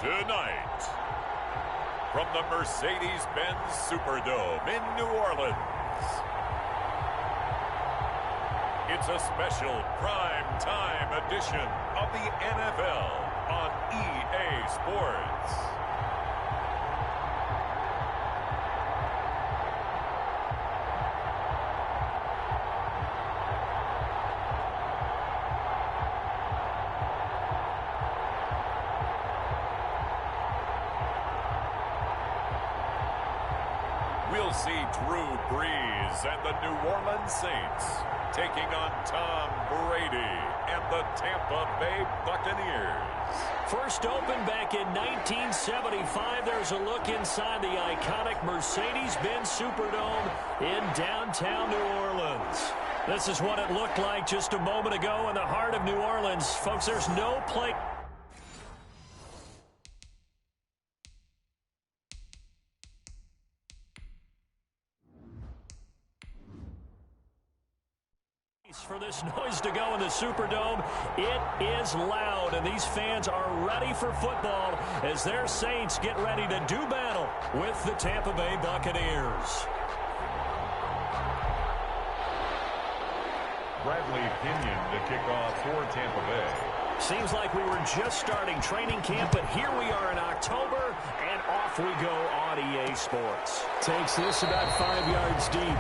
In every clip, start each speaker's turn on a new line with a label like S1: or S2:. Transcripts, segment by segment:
S1: Tonight, from the Mercedes-Benz Superdome in New Orleans, it's a special prime time edition of the NFL on EA Sports. We'll see Drew Brees and the New Orleans Saints taking on Tom Brady and the Tampa Bay Buccaneers.
S2: First opened back in 1975. There's a look inside the iconic Mercedes-Benz Superdome in downtown New Orleans. This is what it looked like just a moment ago in the heart of New Orleans. Folks, there's no play. For this noise to go in the Superdome, it is loud, and these fans are ready for football as their Saints get ready to do battle with the Tampa Bay Buccaneers.
S1: Bradley Pinion to kick off for Tampa Bay.
S2: Seems like we were just starting training camp, but here we are in October, and off we go on EA Sports. Takes this about 5 yards deep.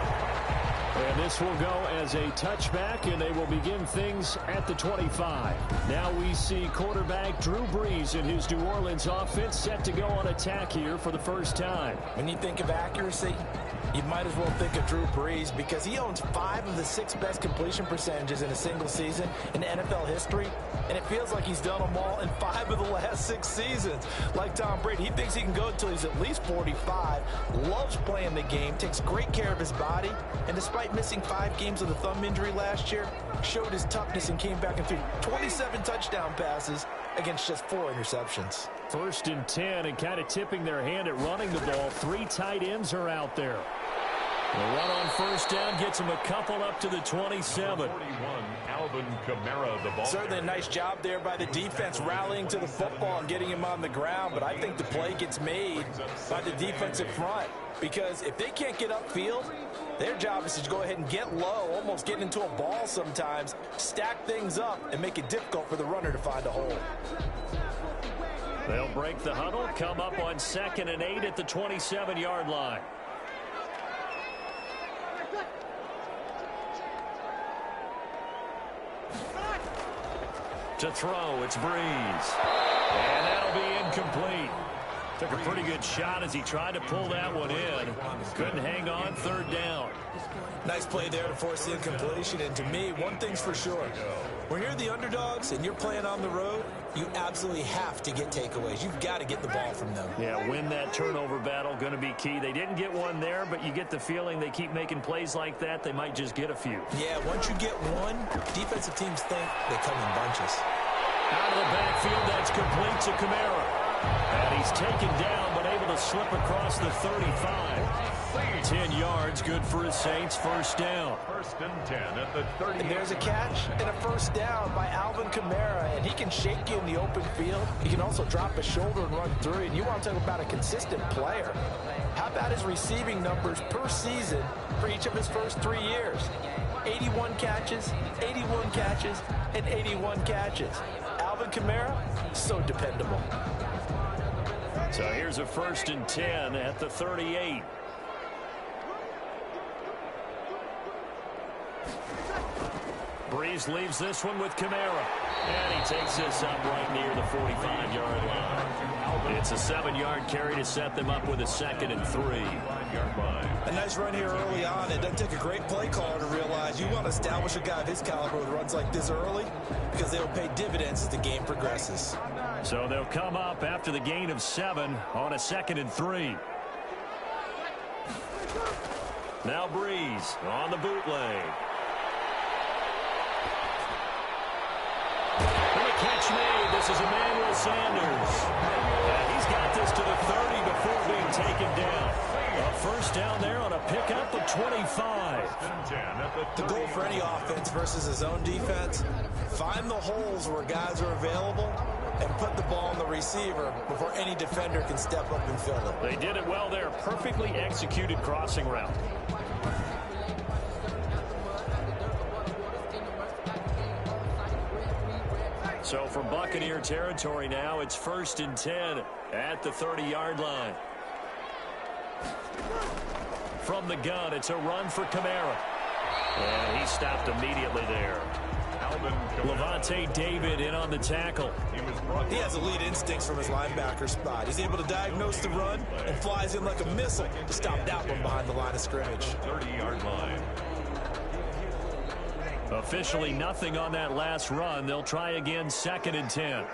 S2: And this will go as a touchback, and they will begin things at the 25. Now we see quarterback Drew Brees and his New Orleans offense set to go on attack here for the first time.
S3: When you think of accuracy, you might as well think of Drew Brees because he owns 5 of the 6 best completion percentages in a single season in NFL history, and it feels like he's done them all in 5 of the last 6 seasons. Like Tom Brady, he thinks he can go until he's at least 45, loves playing the game, takes great care of his body, and despite missing 5 games with a thumb injury last year, showed his toughness and came back and threw 27 touchdown passes against just 4 interceptions.
S2: 1st and 10, and kind of tipping their hand at running the ball. 3 tight ends are out there. The run on 1st down gets him a couple up to the 27.
S1: 41, Alvin Kamara, the ball.
S3: Certainly a nice job there by the defense rallying to the football and getting him on the ground, but I think the play gets made by the defensive front because if they can't get upfield, their job is to go ahead and get low, almost get into a ball sometimes, stack things up, and make it difficult for the runner to find a hole.
S2: They'll break the huddle, come up on 2nd and 8 at the 27-yard line. To throw, it's Brees. And that'll be incomplete. Took a pretty good shot as he tried to pull that one in. Couldn't hang on, 3rd down.
S3: Nice play there to force the incompletion, and to me, one thing's for sure. When you're the underdogs and you're playing on the road, you absolutely have to get takeaways. You've got to get the ball from them.
S2: Yeah, win that turnover battle, going to be key. They didn't get one there, but you get the feeling they keep making plays like that, they might just get a few.
S3: Yeah, once you get one, defensive teams think they come in bunches.
S2: Out of the backfield, that's complete to Kamara. And he's taken down, but able to slip across the 35. 10 yards, good for his Saints, 1st down.
S1: 1st and 10 at the 30.
S3: And there's a catch and a 1st down by Alvin Kamara, and he can shake you in the open field. He can also drop his shoulder and run through, and you want to talk about a consistent player. How about his receiving numbers per season for each of his first 3 years? 81 catches, 81 catches, and 81 catches. Alvin Kamara, so dependable.
S2: So here's a 1st and 10 at the 38. Brees leaves this one with Kamara. And he takes this up right near the 45-yard line. It's a 7-yard carry to set them up with a 2nd and 3.
S3: A nice run here early on. It doesn't take a great play caller to realize you want to establish a guy of his caliber with runs like this early because they will pay dividends as the game progresses.
S2: So they'll come up after the gain of 7 on a 2nd and 3. Now Brees on the bootleg. And a catch made. This is Emmanuel Sanders. And he's got this to the 30 before being taken down. A 1st down there on a pickup of 25.
S3: The goal for any offense versus his own defense, find the holes where guys are available and put the ball on the receiver before any defender can step up and fill it.
S2: They did it well there. Perfectly executed crossing route. So from Buccaneer territory now, it's 1st and 10 at the 30-yard line. From the gun, it's a run for Kamara. And he stopped immediately there. Levante David in on the tackle.
S3: He has elite instincts from his linebacker spot. He's able to diagnose the run and flies in like a missile to stop that one behind the line of scrimmage.
S1: 30-yard line.
S2: Officially nothing on that last run. They'll try again, 2nd and 10.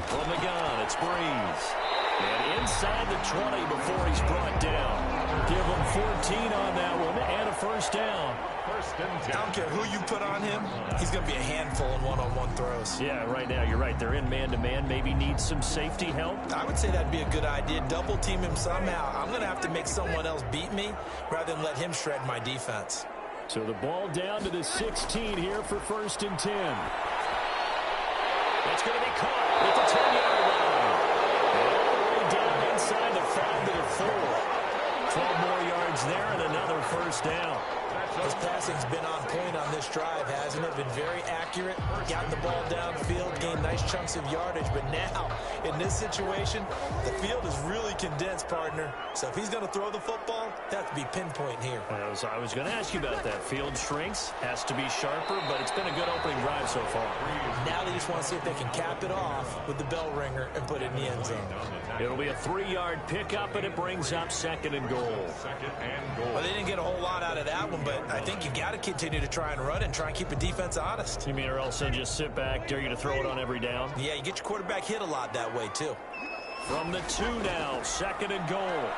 S2: From the gun, it's Breeze. And inside the 20 before he's brought down. Give him 14 on that one and a first down.
S3: I don't care who you put on him. He's going to be a handful in one-on-one throws.
S2: Yeah, right now you're right. They're in man-to-man. Maybe need some safety help.
S3: I would say that'd be a good idea. Double team him somehow. I'm going to have to make someone else beat me rather than let him shred my defense.
S2: So the ball down to the 16 here for 1st and 10. It's going to be caught at the 10-yard line. All the way down inside the 5 to the 4. 12 more yards there and another first down.
S3: His passing's been on point on this drive, hasn't it? Been very accurate, gotten the ball downfield, gained nice chunks of yardage. But now, in this situation, the field is really condensed, partner. So if he's going to throw the football, that has to be pinpoint here.
S2: I was going to ask you about that. Field shrinks, has to be sharper, but it's been a good opening drive so far.
S3: Now they just want to see if they can cap it off with the bell ringer and put it in the end zone.
S2: It'll be a 3-yard pickup, and it brings up 2nd and goal.
S3: Well, they didn't get a whole lot out of that one, but I think you've got to continue to try and run and try and keep the defense honest.
S2: You mean or else they'll just sit back, dare you to throw it on every down?
S3: Yeah, you get your quarterback hit a lot that way, too.
S2: From the 2 now, 2nd and goal.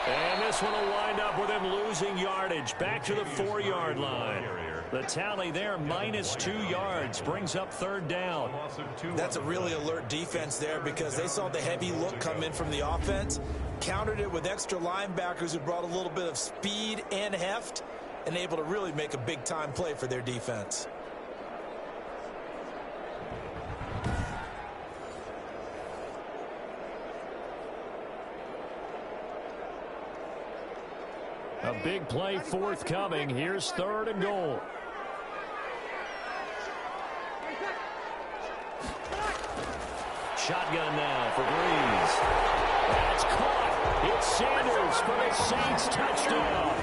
S2: And this one will wind up with him losing yardage. Back to the 4-yard line. The tally there, -2 yards, brings up 3rd down.
S3: That's a really alert defense there because they saw the heavy look come in from the offense, countered it with extra linebackers who brought a little bit of speed and heft, and able to really make a big-time play for their defense.
S2: A big play forthcoming. Here's 3rd and goal. Shotgun now for Breeze. That's caught. It's Sanders for the Saints touchdown.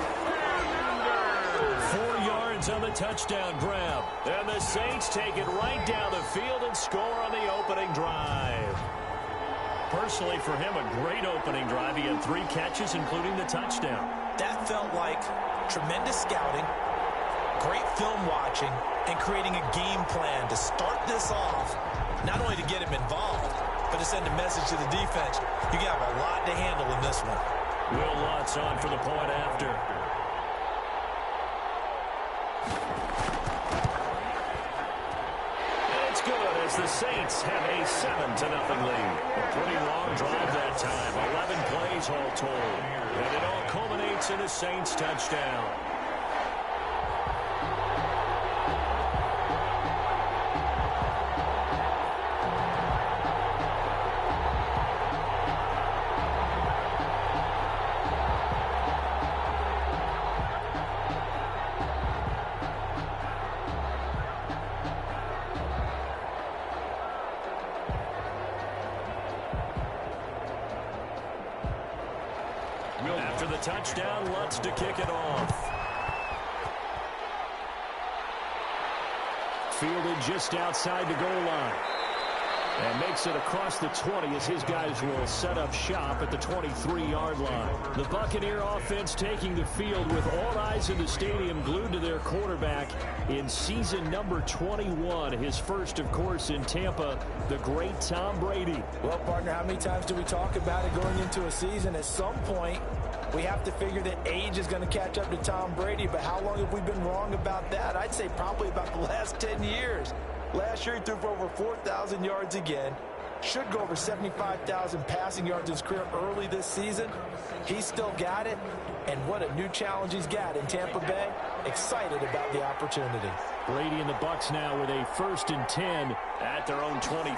S2: 4 yards on the touchdown grab. And the Saints take it right down the field and score on the opening drive. Personally, for him, a great opening drive. He had 3 catches, including the touchdown.
S3: That felt like tremendous scouting, great film watching, and creating a game plan to start this off, not only to get him involved, but to send a message to the defense. You got a lot to handle in this one.
S2: Will Lutz on for the point after. And it's good as the Saints have a 7-0 lead. A pretty long drive that time. 11 plays all told. And it all culminates in a Saints touchdown. After the touchdown, Lutz to kick it off. Fielded just outside the goal line. And makes it across the 20 as his guys will set up shop at the 23-yard line. The Buccaneer offense taking the field with all eyes in the stadium glued to their quarterback in season number 21. His first, of course, in Tampa, the great Tom Brady.
S3: Well, partner, how many times do we talk about it going into a season? At some point, we have to figure that age is going to catch up to Tom Brady. But how long have we been wrong about that? I'd say probably about the last 10 years. Last year, he threw for over 4,000 yards again, should go over 75,000 passing yards in his career early this season. He's still got it, and what a new challenge he's got in Tampa Bay. Excited about the opportunity.
S2: Brady and the Bucs now with a 1st and 10 at their own 23.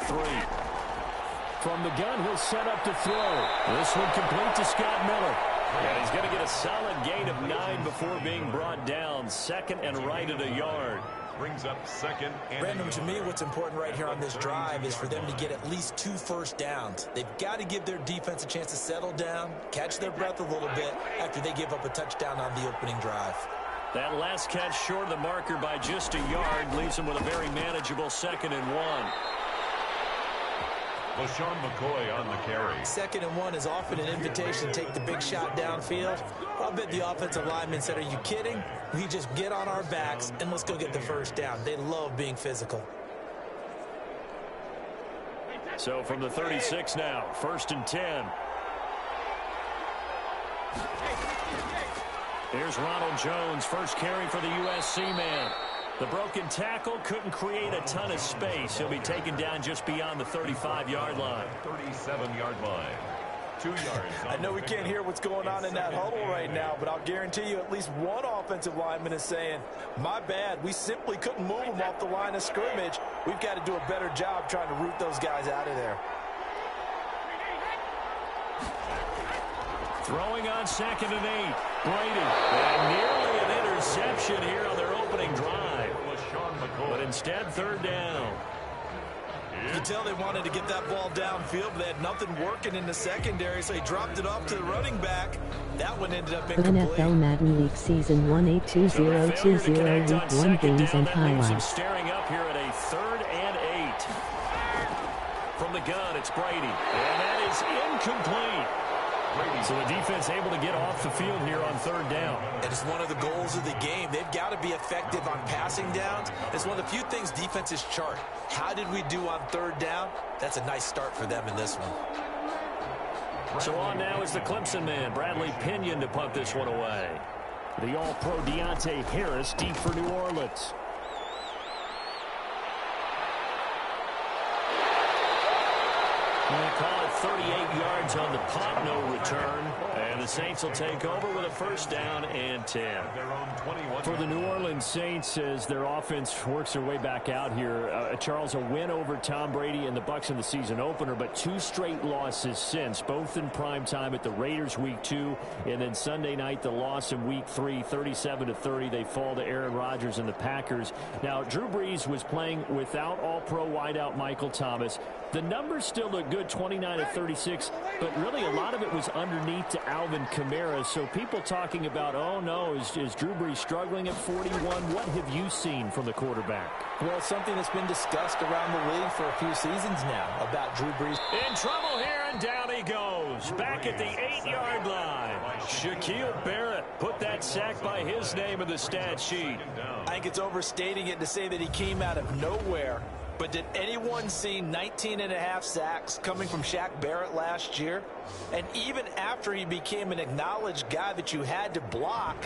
S2: From the gun, he'll set up to throw. This one complete to Scott Miller. And he's going to get a solid gain of 9 before being brought down. 2nd and right at a yard.
S1: Brings up 2nd and
S3: Brandon, to me, what's important right here on this drive is for them to get at least 2 first downs. They've got to give their defense a chance to settle down, catch their breath a little bit after they give up a touchdown on the opening drive.
S2: That last catch short of the marker by just a yard leaves them with a very manageable 2nd and 1.
S1: LaShawn McCoy on the carry.
S3: 2nd and 1 is often an invitation to take the big shot downfield. I'll bet the offensive linemen said, are you kidding? We just get on our backs and let's go get the first down. They love being physical.
S2: So from the 36 now, 1st and 10. Here's Ronald Jones, first carry for the USC man. The broken tackle couldn't create a ton of space. He'll be taken down just beyond the 35-yard line.
S1: 37-yard line. 2 yards.
S3: I know we can't hear what's going on in that huddle right now, but I'll guarantee you at least one offensive lineman is saying, my bad, we simply couldn't move them off the line of scrimmage. We've got to do a better job trying to root those guys out of there.
S2: Throwing on 2nd and 8. Brady. And nearly an interception here on their opening drive. But instead, 3rd down.
S3: You can tell they wanted to get that ball downfield, but they had nothing working in the secondary, so he dropped it off to the running back. That one ended up incomplete.
S4: NFL Madden League Season 1822020 Week 1 games and highlights.
S2: Staring up here at a 3rd and 8. From the gun, it's Brady. And that is incomplete. So the defense able to get off the field here on 3rd down.
S3: And it's one of the goals of the game. They've got to be effective on passing downs. It's one of the few things defenses chart. How did we do on 3rd down? That's a nice start for them in this one.
S2: So on now is the Clemson man, Bradley Pinion, to punt this one away. The All-Pro Deontay Harris deep for New Orleans. They call it 38 yards on the punt, no return. And the Saints will take over with a 1st down and 10. For the New Orleans Saints, as their offense works their way back out here, Charles, a win over Tom Brady and the Bucs in the season opener, but 2 straight losses since, both in prime time at the Raiders Week 2, and then Sunday night the loss in Week 3, 37-30. They fall to Aaron Rodgers and the Packers. Now, Drew Brees was playing without All-Pro wideout Michael Thomas. The numbers still look good, 29-36, but really a lot of it was underneath to Alvin Kamara. So people talking about, oh no, is Drew Brees struggling at 41? What have you seen from the quarterback?
S3: Well, it's something that's been discussed around the league for a few seasons now about Drew Brees.
S2: In trouble here, and down he goes. Back at the 8-yard line. Shaquille Barrett put that sack by his name in the stat sheet.
S3: I think it's overstating it to say that he came out of nowhere. But did anyone see 19.5 sacks coming from Shaq Barrett last year? And even after he became an acknowledged guy that you had to block,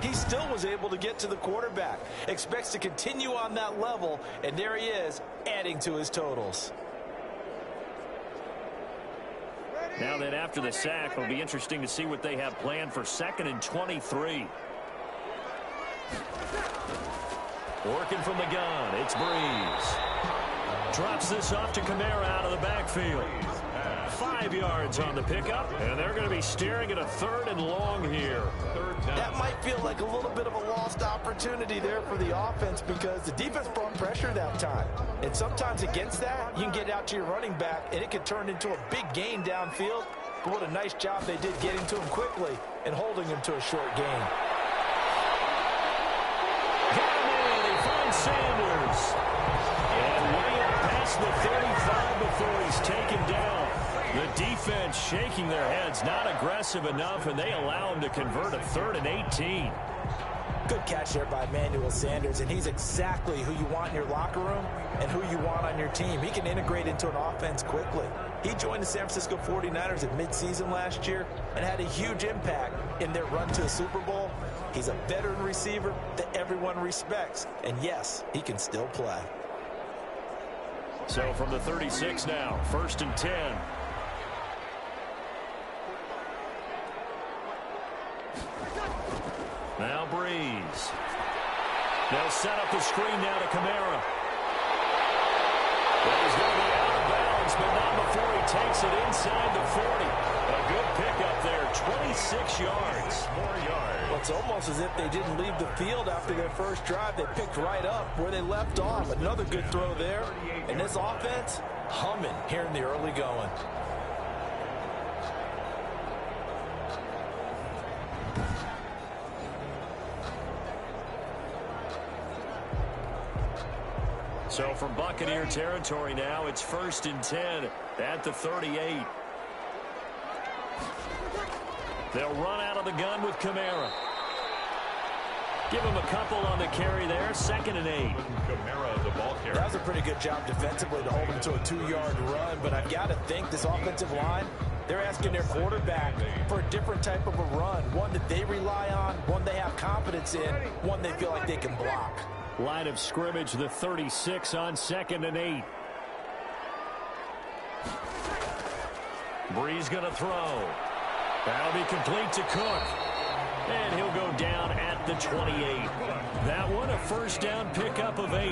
S3: he still was able to get to the quarterback. Expects to continue on that level, and there he is, adding to his totals.
S2: Now that after the sack, it'll be interesting to see what they have planned for 2nd and 23. Working from the gun, it's Brees. Drops this off to Kamara out of the backfield. 5 yards on the pickup, and they're going to be staring at a 3rd and long here.
S3: That might feel like a little bit of a lost opportunity there for the offense because the defense brought pressure that time. And sometimes against that, you can get out to your running back, and it could turn into a big gain downfield. But what a nice job they did getting to him quickly and holding him to a short gain.
S2: Sanders. And way up past the 35 before he's taken down. The defense shaking their heads, not aggressive enough, and they allow him to convert a 3rd and 18.
S3: Good catch there by Emmanuel Sanders, and he's exactly who you want in your locker room and who you want on your team. He can integrate into an offense quickly. He joined the San Francisco 49ers at midseason last year and had a huge impact in their run to the Super Bowl. He's a veteran receiver that everyone respects, and yes, he can still play.
S2: So from the 36 now, 1st and 10. Now Breeze. They'll set up the screen now to Kamara. Well, he's going to be out of bounds, but not before he takes it inside the 40. A good pickup there, 26 yards.
S1: More yards.
S3: Well, it's almost as if they didn't leave the field after their first drive. They picked right up where they left off. Another good throw there. And this offense, humming here in the early going.
S2: So from Buccaneer territory now, it's 1st and 10 at the 38. They'll run out of the gun with Kamara. Give him a couple on the carry there, 2nd and 8.
S1: Kamara, the ball carrier.
S3: That was a pretty good job defensively to hold him to a 2-yard run, but I've got to think this offensive line, they're asking their quarterback for a different type of a run, one that they rely on, one they have confidence in, one they feel like they can block.
S2: Line of scrimmage, the 36 on 2nd and 8. Breeze going to throw. That'll be complete to Cook. And he'll go down at the 28. That one, a 1st down pickup of 8.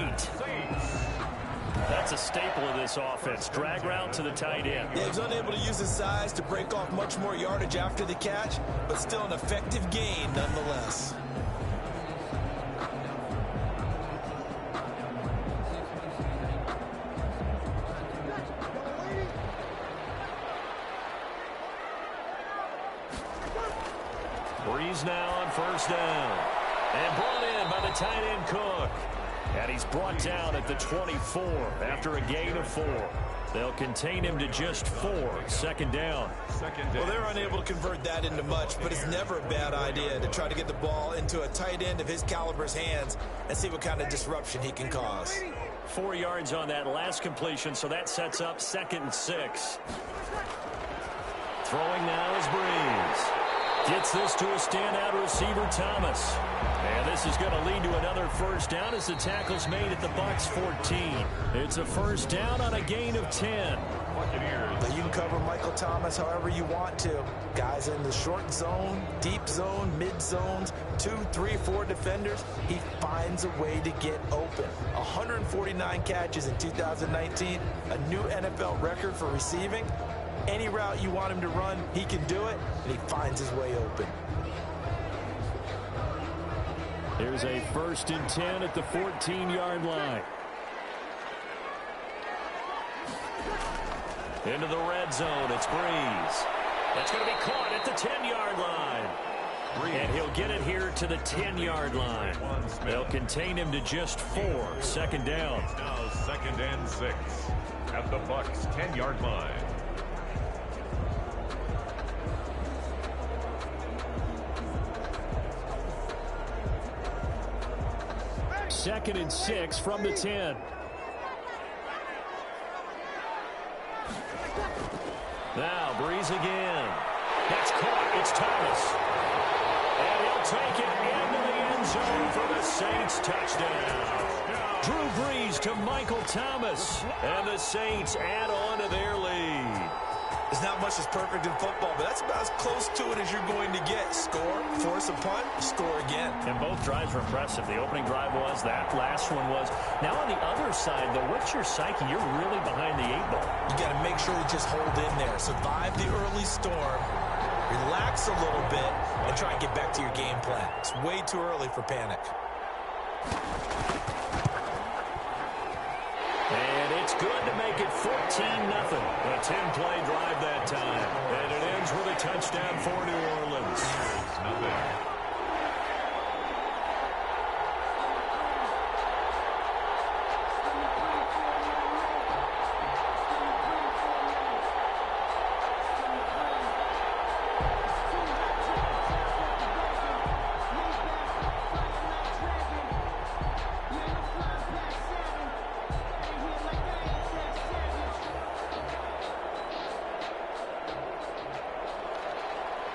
S2: That's a staple of this offense. Drag route to the tight end.
S3: Yeah, he was unable to use his size to break off much more yardage after the catch, but still an effective gain nonetheless.
S2: Breeze now on 1st down. And brought in by the tight end Cook. And he's brought down at the 24 after a gain of 4. They'll contain him to just 4. 2nd down.
S3: Well, they're unable to convert that into much, but it's never a bad idea to try to get the ball into a tight end of his caliber's hands and see what kind of disruption he can cause.
S2: 4 yards on that last completion, so that sets up 2nd and 6. Throwing now is Breeze. Gets this to a standout receiver, Thomas. And this is going to lead to another 1st down as the tackle's made at the Bucs 14. It's a 1st down on a gain of 10.
S3: But you can cover Michael Thomas however you want to. Guys in the short zone, deep zone, mid zones, 2, 3, 4 defenders. He finds a way to get open. 149 catches in 2019, a new NFL record for receiving. Any route you want him to run, he can do it, and he finds his way open.
S2: Here's a 1st and 10 at the 14-yard line. Into the red zone, it's Breeze. That's going to be caught at the 10-yard line. And he'll get it here to the 10-yard line. They'll contain him to just 4. 2nd down.
S1: Now 2nd and 6 at the Bucs 10-yard line.
S2: 2nd and 6 from the 10. Now Breeze again. That's caught. It's Thomas. And he'll take it into the end zone for the Saints touchdown. Drew Brees to Michael Thomas. And the Saints add on to their lead.
S3: There's not much that's perfect in football, but that's about as close to it as you're going to get. Score, force a punt, score again.
S2: And both drives were impressive. The opening drive was, that last one was. Now on the other side, though, what's your psyche? You're really behind the 8 ball.
S3: You got to make sure you just hold in there. Survive the early storm, relax a little bit, and try and get back to your game plan. It's way too early for panic.
S2: And it's good to make it 14-0. A 10-play drive that time. And it ends with a touchdown for New Orleans.
S1: Nothing.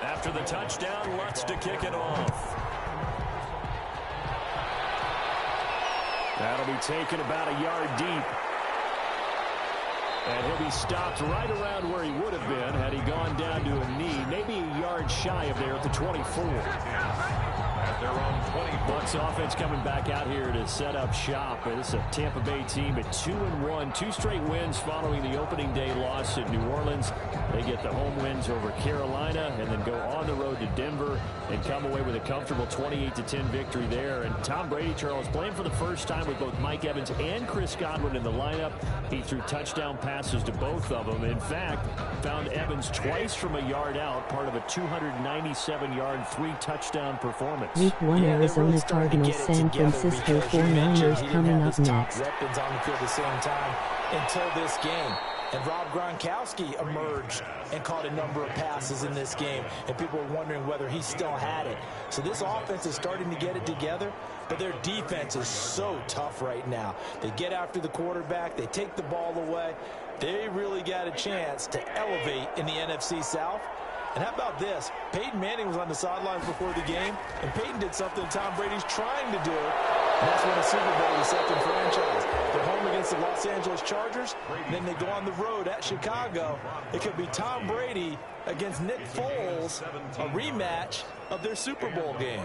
S2: After the touchdown, Lutz to kick it off. That'll be taken about a yard deep. And he'll be stopped right around where he would have been had he gone down to a knee, maybe a yard shy of there at the 24.
S1: At their own 20.
S2: Bucs offense coming back out here to set up shop. This is a Tampa Bay team at 2-1, 2 straight wins following the opening day loss at New Orleans. They get the home wins over Carolina and then go on the road to Denver and come away with a comfortable 28-10 victory there. And Tom Brady, Charles, playing for the first time with both Mike Evans and Chris Godwin in the lineup. He threw touchdown passes to both of them. In fact, found Evans twice from a yard out, part of a 297-yard, 3-touchdown performance.
S4: Week 1 Arizona Cardinals, San Francisco 49ers coming up next.
S3: Weapons on the field at the same time until this game. And Rob Gronkowski emerged and caught a number of passes in this game, and people were wondering whether he still had it. So this offense is starting to get it together, but their defense is so tough right now. They get after the quarterback, they take the ball away. They really got a chance to elevate in the NFC South. And how about this? Peyton Manning was on the sidelines before the game, and Peyton did something Tom Brady's trying to do, and that's win a Super Bowl with second franchise. They're home against the Los Angeles Chargers, and then they go on the road at Chicago. It could be Tom Brady against Nick Foles, a rematch of their Super Bowl game.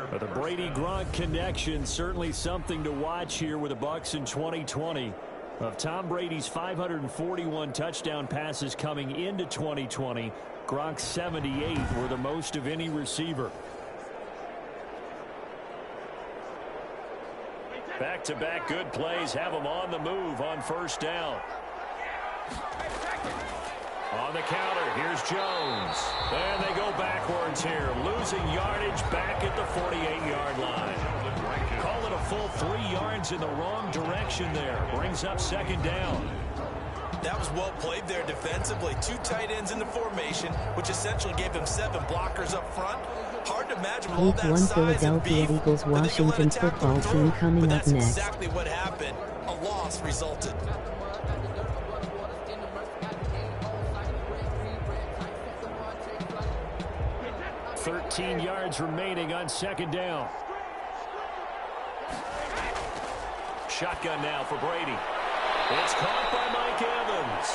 S2: But the Brady-Gronk connection, certainly something to watch here with the Bucs in 2020. Of Tom Brady's 541 touchdown passes coming into 2020, Gronk's 78 were the most of any receiver. Back-to-back good plays have them on the move on first down. On the counter, here's Jones. And they go backwards here, losing yardage back at the 48-yard line. Call it a full 3 yards in the wrong direction there. Brings up second down.
S3: That was well played there defensively. 2 tight ends in the formation, which essentially gave them 7 blockers up front. Hard to imagine all
S4: Week
S3: that
S4: 1
S3: size and
S4: Philadelphia
S3: beef,
S4: Eagles
S3: but they can let a
S4: Washington
S3: tackle
S4: football
S3: through.
S4: team coming
S3: But
S4: up
S3: that's
S4: next.
S3: exactly what happened. A loss resulted.
S2: 13 yards remaining on second down. Shotgun now for Brady. It's caught by Mike Evans.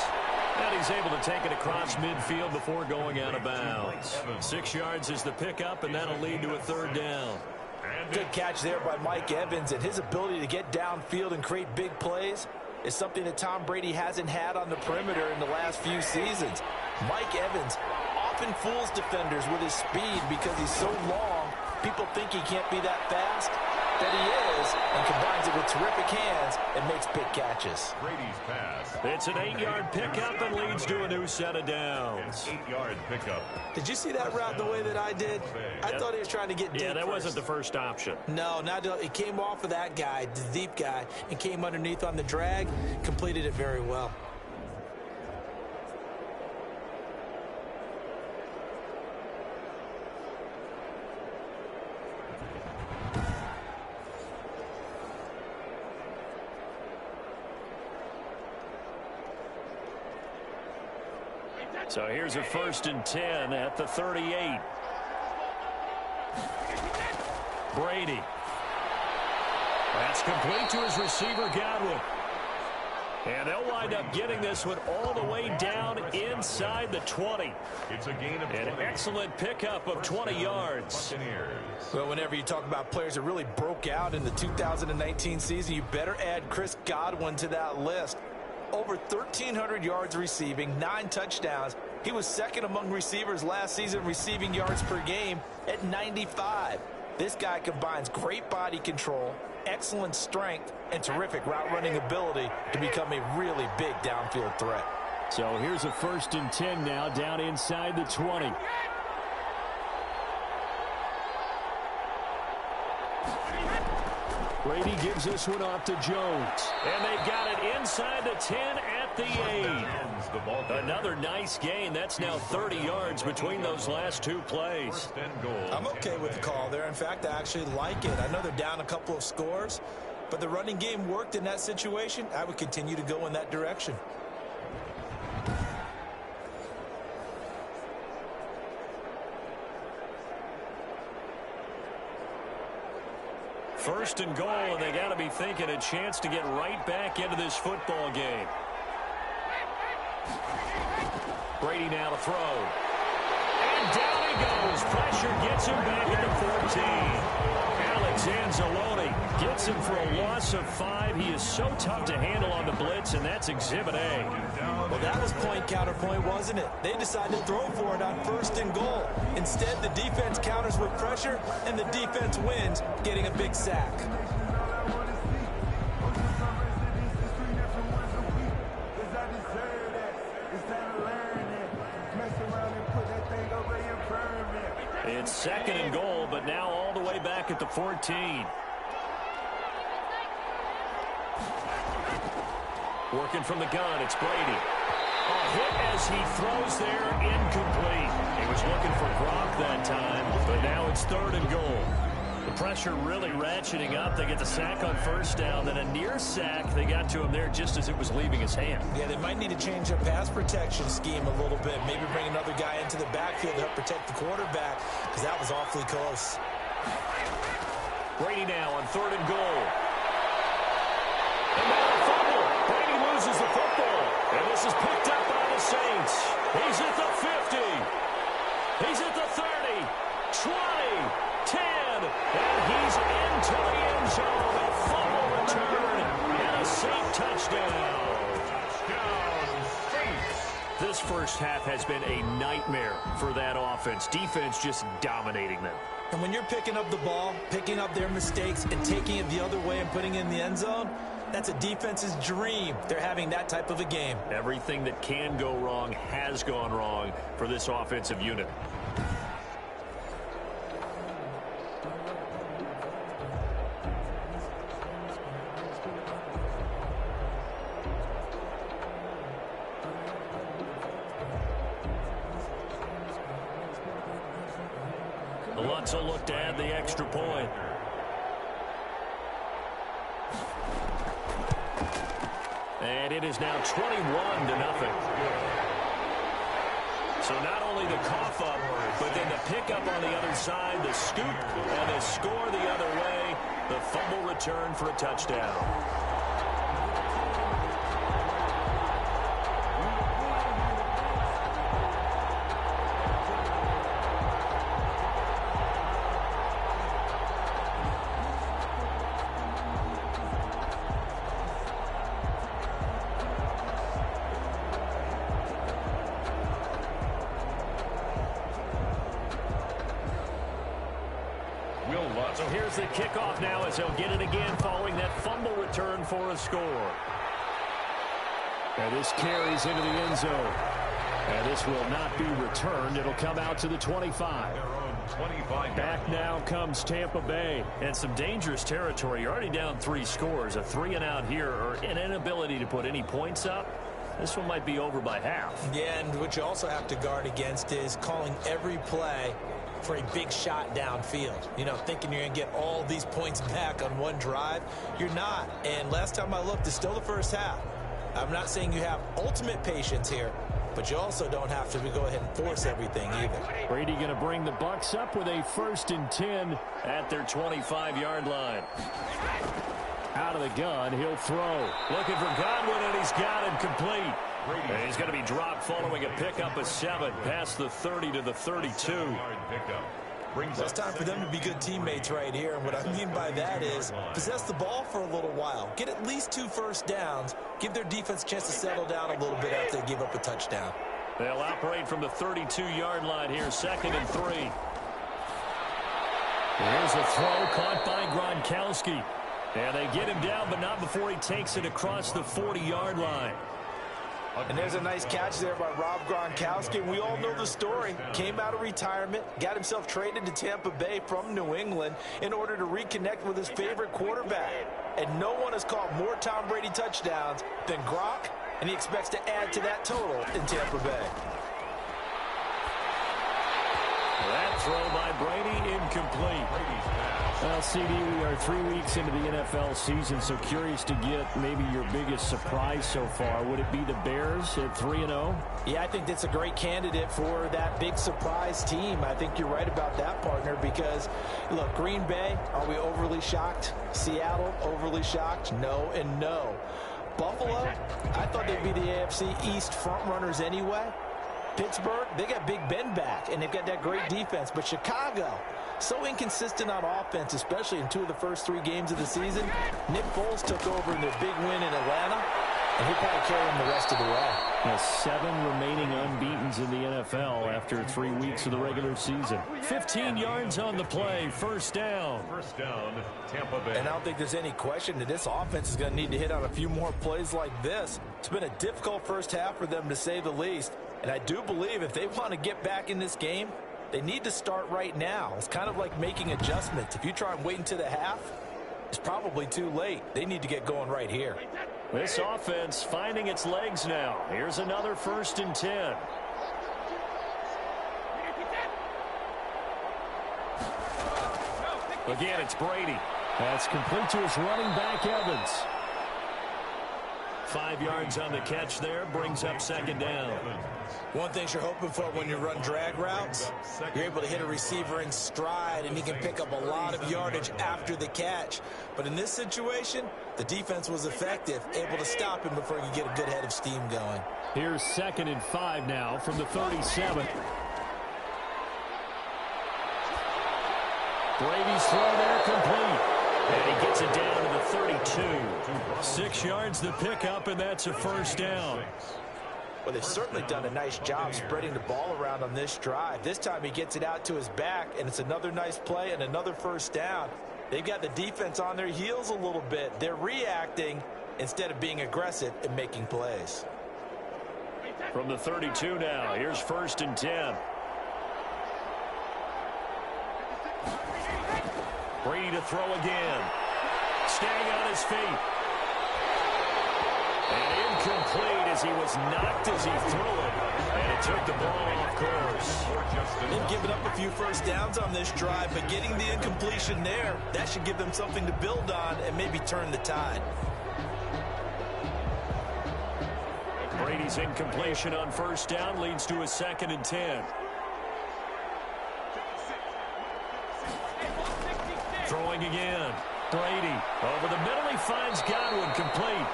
S2: And he's able to take it across midfield before going out of bounds. 6 yards is the pickup, and that'll lead to a third down.
S3: Good catch there by Mike Evans, and his ability to get downfield and create big plays is something that Tom Brady hasn't had on the perimeter in the last few seasons. Mike Evans often fools defenders with his speed because he's so long. People think he can't be that fast, but he is, and combines it with terrific hands and makes big catches.
S1: Brady's pass.
S2: It's an 8-yard pickup and leads to a new set of downs.
S1: 8-yard pickup.
S3: Did you see that route the way that I did? I thought he was trying to get deep.
S2: Yeah, that
S3: first.
S2: wasn't the first option.
S3: No, it came off of that guy, the deep guy, and came underneath on the drag, completed it very well.
S2: So here's a 1st and 10 at the 38. Brady. That's complete to his receiver, Godwin. And they'll wind up getting this one all the way down inside the 20.
S1: It's a gain of 20.
S2: An excellent pickup of 20 yards.
S3: Well, whenever you talk about players that really broke out in the 2019 season, you better add Chris Godwin to that list. Over 1,300 yards receiving, 9 touchdowns. He was second among receivers last season receiving yards per game at 95. This guy combines great body control, excellent strength, and terrific route running ability to become a really big downfield threat.
S2: So here's a 1st and 10 now down inside the 20. Brady gives this one off to Jones. And they've got it inside the 10 at the 8. Another nice gain. That's now 30 yards between those last 2 plays.
S3: I'm okay with the call there. In fact, I actually like it. I know they're down a couple of scores, but the running game worked in that situation. I would continue to go in that direction.
S2: First and goal, and they got to be thinking a chance to get right back into this football game. Brady now to throw. And down he goes. Pressure gets him back at the 14. Alex Anzalone gets him for a loss of 5. He is so tough to handle on the blitz, and that's Exhibit A.
S3: Well, that was point counterpoint, wasn't it? They decided to throw for it on 1st and goal. Instead, the defense counters with pressure, and the defense wins, getting a big sack.
S2: It's 2nd and goal, but now all the way back at the 14. Working from the gun, it's Brady. A hit as he throws there, incomplete. He was looking for Gronk that time, but now it's 3rd and goal. The pressure really ratcheting up. They get the sack on 1st down, then a near sack. They got to him there just as it was leaving his hand.
S3: Yeah, they might need to change their pass protection scheme a little bit. Maybe bring another guy into the backfield to help protect the quarterback, because that was awfully close.
S2: Brady now on 3rd and goal. And now a fumble. Brady loses the football. And this is picked up by the Saints. He's at the 50. He's at the 30. 20. 10. And he's into the end zone. A fumble return. And a Saint touchdown. This first half has been a nightmare for that offense. Defense just dominating them.
S3: And when you're picking up the ball, picking up their mistakes, and taking it the other way and putting it in the end zone, that's a defense's dream. They're having that type of a game.
S2: Everything that can go wrong has gone wrong for this offensive unit. Lutz will look to add the extra point. And it is now 21-0. So not only the cough up, but then the pickup on the other side, the scoop, and the score the other way. The fumble return for a touchdown. So here's the kickoff now as he'll get it again following that fumble return for a score. And this carries into the end zone. And this will not be returned. It'll come out to the 25. Back now comes Tampa Bay. And some dangerous territory. You're already down 3 scores. A 3-and-out here or an inability to put any points up. This one might be over by half.
S3: Yeah, and what you also have to guard against is calling every play for a big shot downfield. You know, thinking you're going to get all these points back on one drive. You're not. And last time I looked, it's still the first half. I'm not saying you have ultimate patience here, but you also don't have to go ahead and force everything either.
S2: Brady going to bring the Bucs up with a 1st and 10 at their 25-yard line. Out of the gun, he'll throw. Looking for Godwin, and he's got it complete. And he's going to be dropped following a pickup of 7 past the 30 to the 32.
S3: Well, it's time for them to be good teammates right here. And what I mean by that is possess the ball for a little while. Get at least 2 first downs. Give their defense a chance to settle down a little bit after they give up a touchdown.
S2: They'll operate from the 32-yard line here, 2nd and 3. Here's a throw caught by Gronkowski. And they get him down, but not before he takes it across the 40-yard line.
S3: And there's a nice catch there by Rob Gronkowski. We all know the story. Came out of retirement, got himself traded to Tampa Bay from New England in order to reconnect with his favorite quarterback. And no one has caught more Tom Brady touchdowns than Gronk, and he expects to add to that total in Tampa Bay.
S2: That throw by Brady incomplete.
S5: Well, CD, we are 3 weeks into the NFL season, so curious to get maybe your biggest surprise so far. Would it be the Bears at 3-0?
S3: Yeah, I think that's a great candidate for that big surprise team. I think you're right about that, partner, because, look, Green Bay, are we overly shocked? Seattle, overly shocked? No and no. Buffalo, I thought they'd be the AFC East front runners anyway. Pittsburgh, they got Big Ben back, and they've got that great defense. But Chicago, so inconsistent on offense, especially in 2 of the first 3 games of the season. Nick Foles took over in their big win in Atlanta, and he'll probably carry them the rest of the way.
S2: 7 remaining unbeatens in the NFL after 3 weeks of the regular season. 15 yards on the play, first down.
S1: First down, Tampa Bay.
S3: And I don't think there's any question that this offense is going to need to hit on a few more plays like this. It's been a difficult first half for them, to say the least. And I do believe if they want to get back in this game, they need to start right now. It's kind of like making adjustments. If you try and wait until the half, it's probably too late. They need to get going right here.
S2: This offense finding its legs now. Here's another 1st and 10. Again, it's Brady. That's complete to his running back, Evans. 5 yards on the catch there, brings up 2nd down.
S3: One thing you're hoping for when you run drag routes, you're able to hit a receiver in stride, and he can pick up a lot of yardage after the catch. But in this situation, the defense was effective, able to stop him before he could get a good head of steam going.
S2: Here's 2nd and 5 now from the 37. Brady's throw there complete. And he gets it down to the 32. 6 yards the pickup, and that's a first down.
S3: Well, they've certainly done a nice job spreading the ball around on this drive. This time he gets it out to his back, and it's another nice play and another first down. They've got the defense on their heels a little bit. They're reacting instead of being aggressive and making plays.
S2: From the 32 now, here's 1st and 10. Brady to throw again. Staying on his feet. And incomplete as he was knocked as he threw it. And it took the ball off course.
S3: They've given up a few first downs on this drive, but getting the incompletion there, that should give them something to build on and maybe turn the tide.
S2: Brady's incompletion on 1st down leads to a 2nd and 10. Throwing again. Brady over the middle. He finds Godwin complete.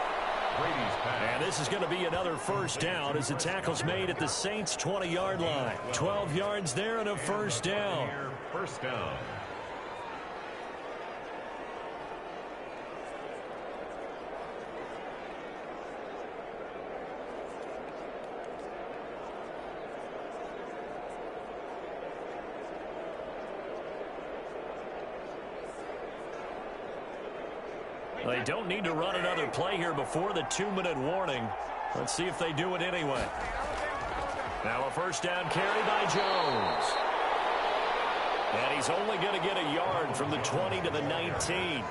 S2: And this is going to be another first down as the tackle's made at the Saints' 20-yard line. 12 yards there and a first down.
S1: First down.
S2: They don't need to run another play here before the 2-minute warning. Let's see if they do it anyway. Now a first down carry by Jones. And he's only going to get a yard from the 20 to the 19.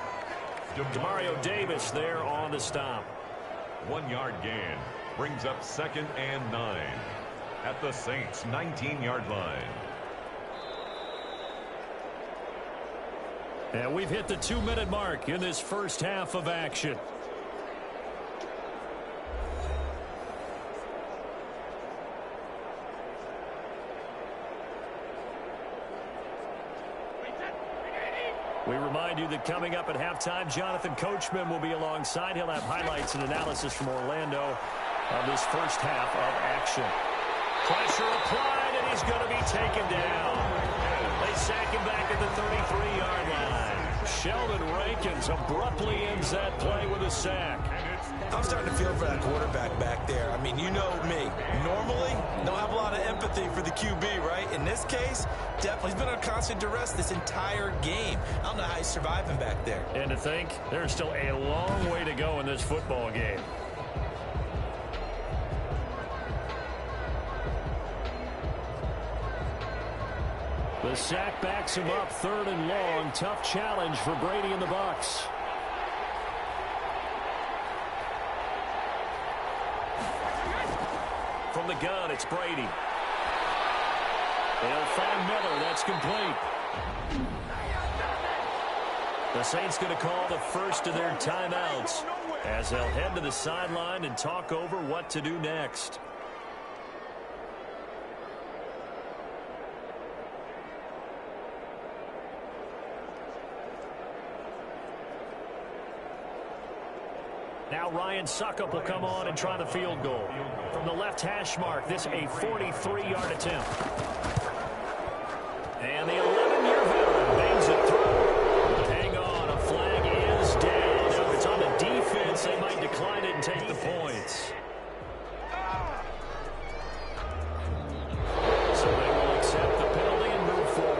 S2: Demario Davis there on the stop.
S1: 1-yard gain brings up 2nd and 9 at the Saints' 19-yard line.
S2: And we've hit the 2-minute mark in this first half of action. We remind you that coming up at halftime, Jonathan Coachman will be alongside. He'll have highlights and analysis from Orlando on this first half of action. Pressure applied, and he's going to be taken down. They sack him back at the 33-yard line. Sheldon Rankins abruptly ends that play with a sack.
S3: I'm starting to feel for that quarterback back there. I mean, you know me. Normally, don't have a lot of empathy for the QB, right? In this case, definitely. He's been under constant duress this entire game. I don't know how he's surviving back there.
S2: And to think, there's still a long way to go in this football game. The sack backs him up, 3rd and long. Tough challenge for Brady and the Bucs. From the gun, it's Brady. They'll find Miller. That's complete. The Saints going to call the first of their timeouts as they'll head to the sideline and talk over what to do next. Now Ryan Succop will come on and try the field goal. From the left hash mark, this a 43-yard attempt. And the 11-year veteran bangs it through. Hang on, a flag is down. So if it's on the defense, they might decline it and take the points. So they will accept the penalty and move forward.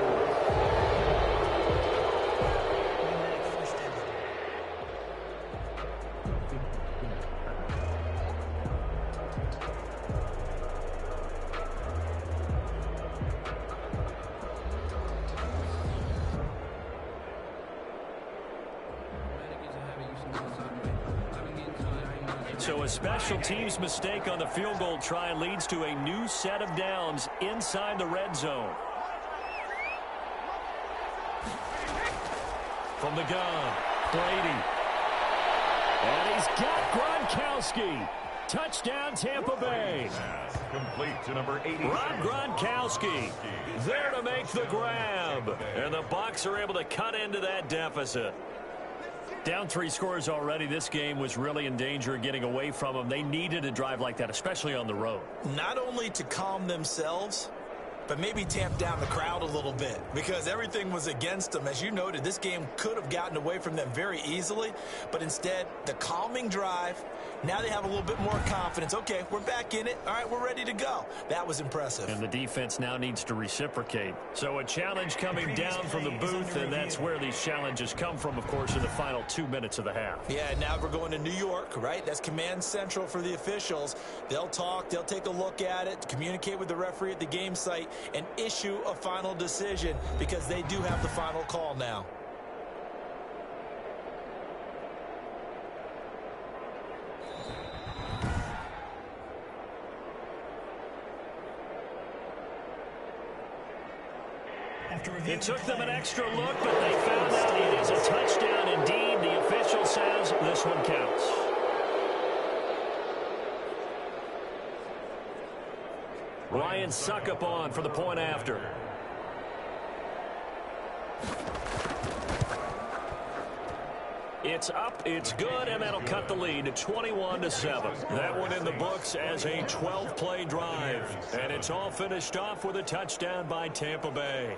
S2: So a special teams mistake on the field goal try leads to a new set of downs inside the red zone. From the gun, Brady. And he's got Gronkowski. Touchdown, Tampa Bay.
S1: Complete to number 80.
S2: Rob Gronkowski there to make the grab. And the Bucs are able to cut into that deficit. Down 3 scores already. This game was really in danger of getting away from them. They needed a drive like that, especially on the road.
S3: Not only to calm themselves, but maybe tamp down the crowd a little bit because everything was against them. As you noted, this game could have gotten away from them very easily, but instead, the calming drive, now they have a little bit more confidence. Okay, we're back in it. All right, we're ready to go. That was impressive.
S2: And the defense now needs to reciprocate. So a challenge coming down from the booth, and that's where these challenges come from, of course, in the final 2 minutes of the half.
S3: Yeah, now we're going to New York, right? That's command central for the officials. They'll talk, they'll take a look at it, communicate with the referee at the game site, and issue a final decision because they do have the final call now.
S2: It took them an extra look, but they found out it is a touchdown indeed. The official says this one counts. Ryan Succop on for the point after. It's up, it's good, and that'll cut the lead to 21-7. That one in the books as a 12-play drive. And it's all finished off with a touchdown by Tampa Bay.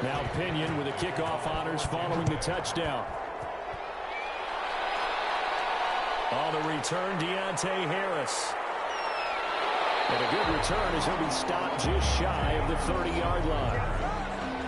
S2: Now Pinion with the kickoff honors following the touchdown. On the return, Deontay Harris. And a good return as he'll be stopped just shy of the 30-yard line.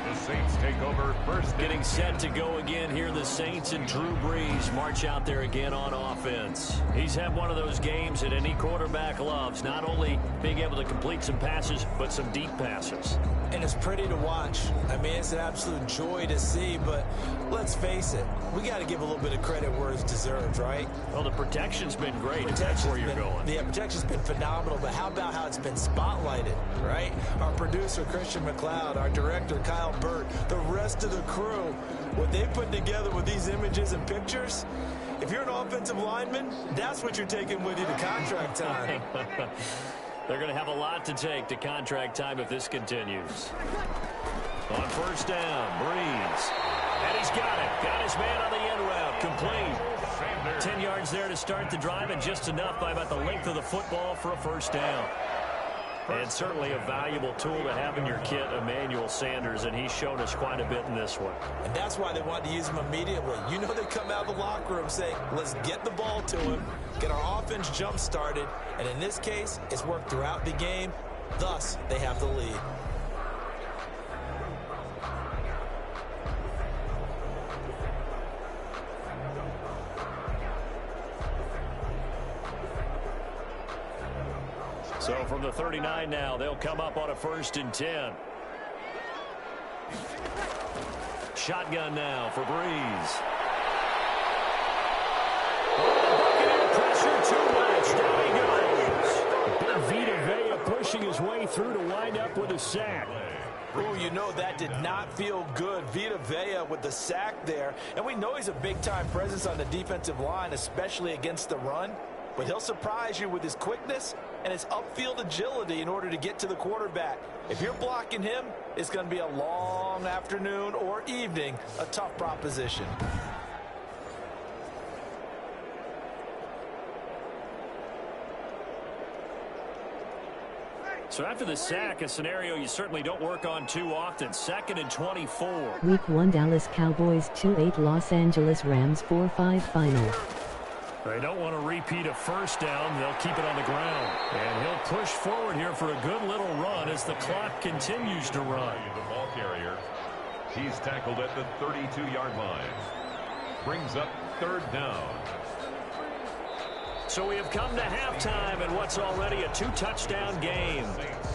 S1: The Saints take over first.
S2: Getting set to go again here. The Saints and Drew Brees march out there again on offense. He's had one of those games that any quarterback loves. Not only being able to complete some passes, but some deep passes.
S3: And it's pretty to watch. I mean, it's an absolute joy to see, but let's face it, we got to give a little bit of credit where it's deserved, right?
S2: Well, the protection's been great, if that's where you're going.
S3: Yeah, protection's been phenomenal, but how about how it's been spotlighted, right? Our producer, Christian McLeod, our director, Kyle Burt, the rest of the crew, what they put together with these images and pictures, if you're an offensive lineman, that's what you're taking with you to contract time.
S2: They're going to have a lot to take to contract time if this continues. On first down, Brees. And he's got it. Got his man on the end route. Complete. 10 yards there to start the drive, and just enough by about the length of the football for a first down. And certainly a valuable tool to have in your kit, Emmanuel Sanders, and he's shown us quite a bit in this one.
S3: And that's why they wanted to use him immediately. You know they come out of the locker room saying, let's get the ball to him, get our offense jump-started, and in this case, it's worked throughout the game. Thus, they have the lead.
S2: So from the 39 now, they'll come up on a 1st and 10. Shotgun now for Brees. down he goes. Big Vita Vea pushing his way through to wind up with a sack.
S3: Oh, you know that did not feel good. Vita Vea with the sack there. And we know he's a big-time presence on the defensive line, especially against the run. But he'll surprise you with his quickness and his upfield agility in order to get to the quarterback. If you're blocking him, it's going to be a long afternoon or evening, a tough proposition.
S2: So after the sack, a scenario you certainly don't work on too often. 2nd and 24.
S4: Week 1 Dallas Cowboys 2-8 Los Angeles Rams 4-5 final.
S2: They don't want to repeat a first down. They'll keep it on the ground. And he'll push forward here for a good little run as the clock continues to run.
S1: The ball carrier. He's tackled at the 32-yard line. Brings up 3rd down.
S2: So we have come to halftime in what's already a 2-touchdown game.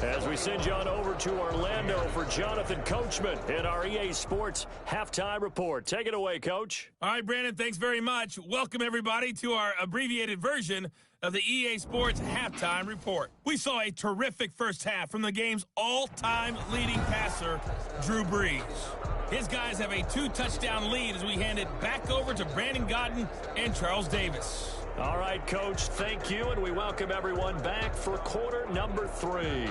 S2: As we send you on over to Orlando for Jonathan Coachman in our EA Sports Halftime Report. Take it away, Coach.
S6: All right, Brandon, thanks very much. Welcome, everybody, to our abbreviated version of the EA Sports Halftime Report. We saw a terrific first half from the game's all-time leading passer, Drew Brees. His guys have a 2-touchdown lead as we hand it back over to Brandon Gaudin and Charles Davis.
S2: All right, Coach, thank you, and we welcome everyone back for quarter number 3.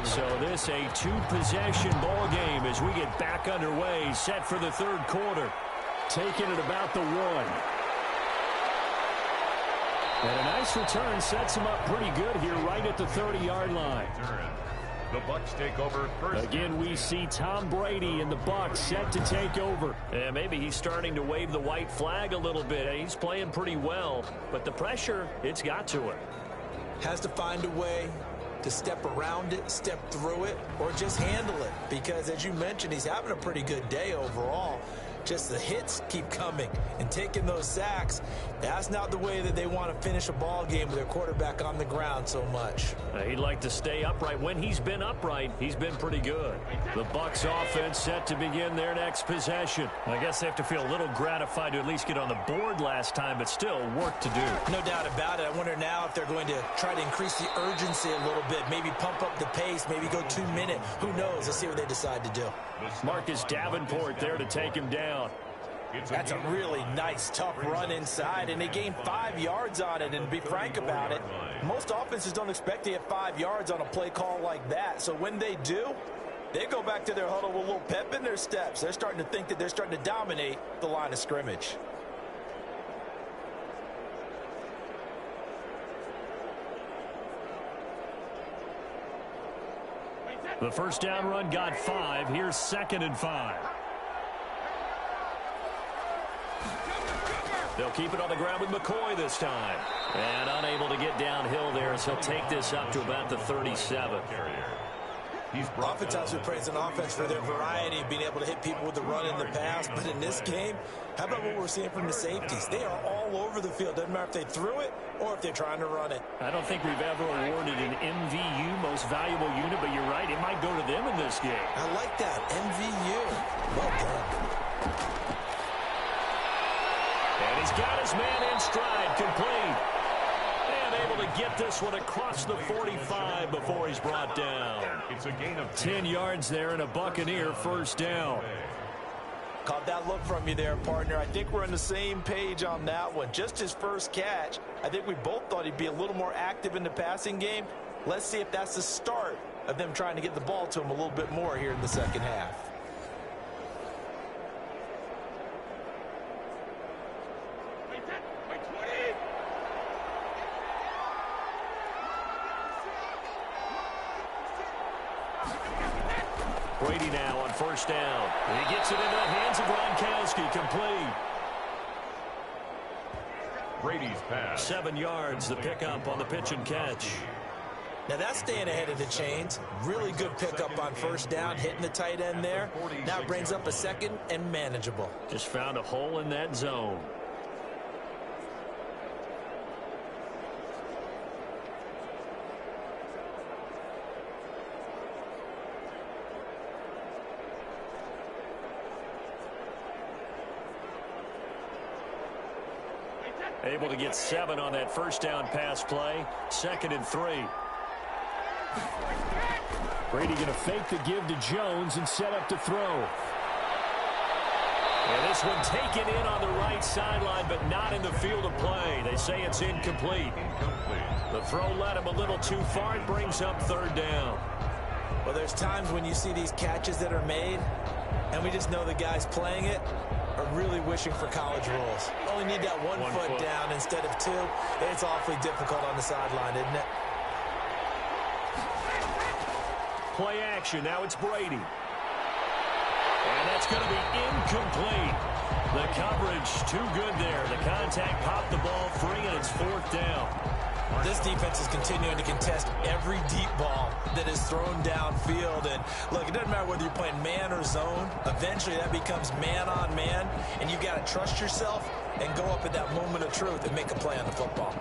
S2: So this a 2-possession ball game as we get back underway, set for the 3rd quarter. Taking it about the 1. And a nice return sets him up pretty good here right at the 30-yard line.
S1: The Bucs take over first.
S2: Again, we see Tom Brady and the Bucs set to take over. And maybe he's starting to wave the white flag a little bit. He's playing pretty well, but the pressure, it's got to him.
S3: Has to find a way to step around it, step through it, or just handle it. Because, as you mentioned, he's having a pretty good day overall. Just the hits keep coming and taking those sacks. That's not the way that they want to finish a ball game with their quarterback on the ground so much.
S2: He'd like to stay upright. When he's been upright, he's been pretty good. The Bucs offense set to begin their next possession. I guess they have to feel a little gratified to at least get on the board last time, but still work to do.
S3: No doubt about it. I wonder now if they're going to try to increase the urgency a little bit, maybe pump up the pace, maybe go 2-minute. Who knows? Let's see what they decide to do.
S2: Marcus Davenport there to take him down.
S3: That's a really nice, tough run inside, and they gained 5 yards on it. And to be frank about it, most offenses don't expect to get 5 yards on a play call like that. So when they do, they go back to their huddle with a little pep in their steps. They're starting to think that they're starting to dominate the line of scrimmage.
S2: The first down run got 5. Here's 2nd and 5. They'll keep it on the ground with McCoy this time. And unable to get downhill there as he'll take this up to about the 37.
S3: Oftentimes we praise an offense for their variety of being able to hit people with the run in the pass. But in this game, how about what we're seeing from the safeties? They are all over the field. Doesn't matter if they threw it or if they're trying to run it.
S2: I don't think we've ever awarded an MVU, most valuable unit, but you're right. It might go to them in this game.
S3: I like that. MVU. Well done.
S2: And he's got his man in stride, complete. And able to get this one across the 45 before he's brought down.
S1: It's a gain of
S2: 10 yards there and a Buccaneer first down.
S3: Caught that look from you there, partner. I think we're on the same page on that one. Just his first catch. I think we both thought he'd be a little more active in the passing game. Let's see if that's the start of them trying to get the ball to him a little bit more here in the second half.
S2: Brady now on first down. He gets it into the hands of Gronkowski, complete.
S1: Brady's pass.
S2: 7 yards, the pickup on the pitch and catch.
S3: Now that's staying ahead of the chains. Really good pickup on first down, hitting the tight end there. Now brings up a second and manageable.
S2: Just found a hole in that zone. Able to get 7 on that first down pass play. 2nd and 3.
S5: Brady going to fake the give to Jones and set up to throw.
S2: And this one taken in on the right sideline, but not in the field of play. They say it's incomplete. The throw led him a little too far. It brings up 3rd down.
S3: Well, there's times when you see these catches that are made, and we just know the guys playing it are really wishing for college rules. Only need that one foot down instead of 2. It's awfully difficult on the sideline, isn't it?
S2: Play action. Now it's Brady. And that's going to be incomplete. The coverage too good there. The contact popped the ball free, and it's 4th down.
S3: This defense is continuing to contest every deep ball that is thrown downfield. And look, it doesn't matter whether you're playing man or zone. Eventually that becomes man on man, and you've got to trust yourself and go up at that moment of truth and make a play on the football.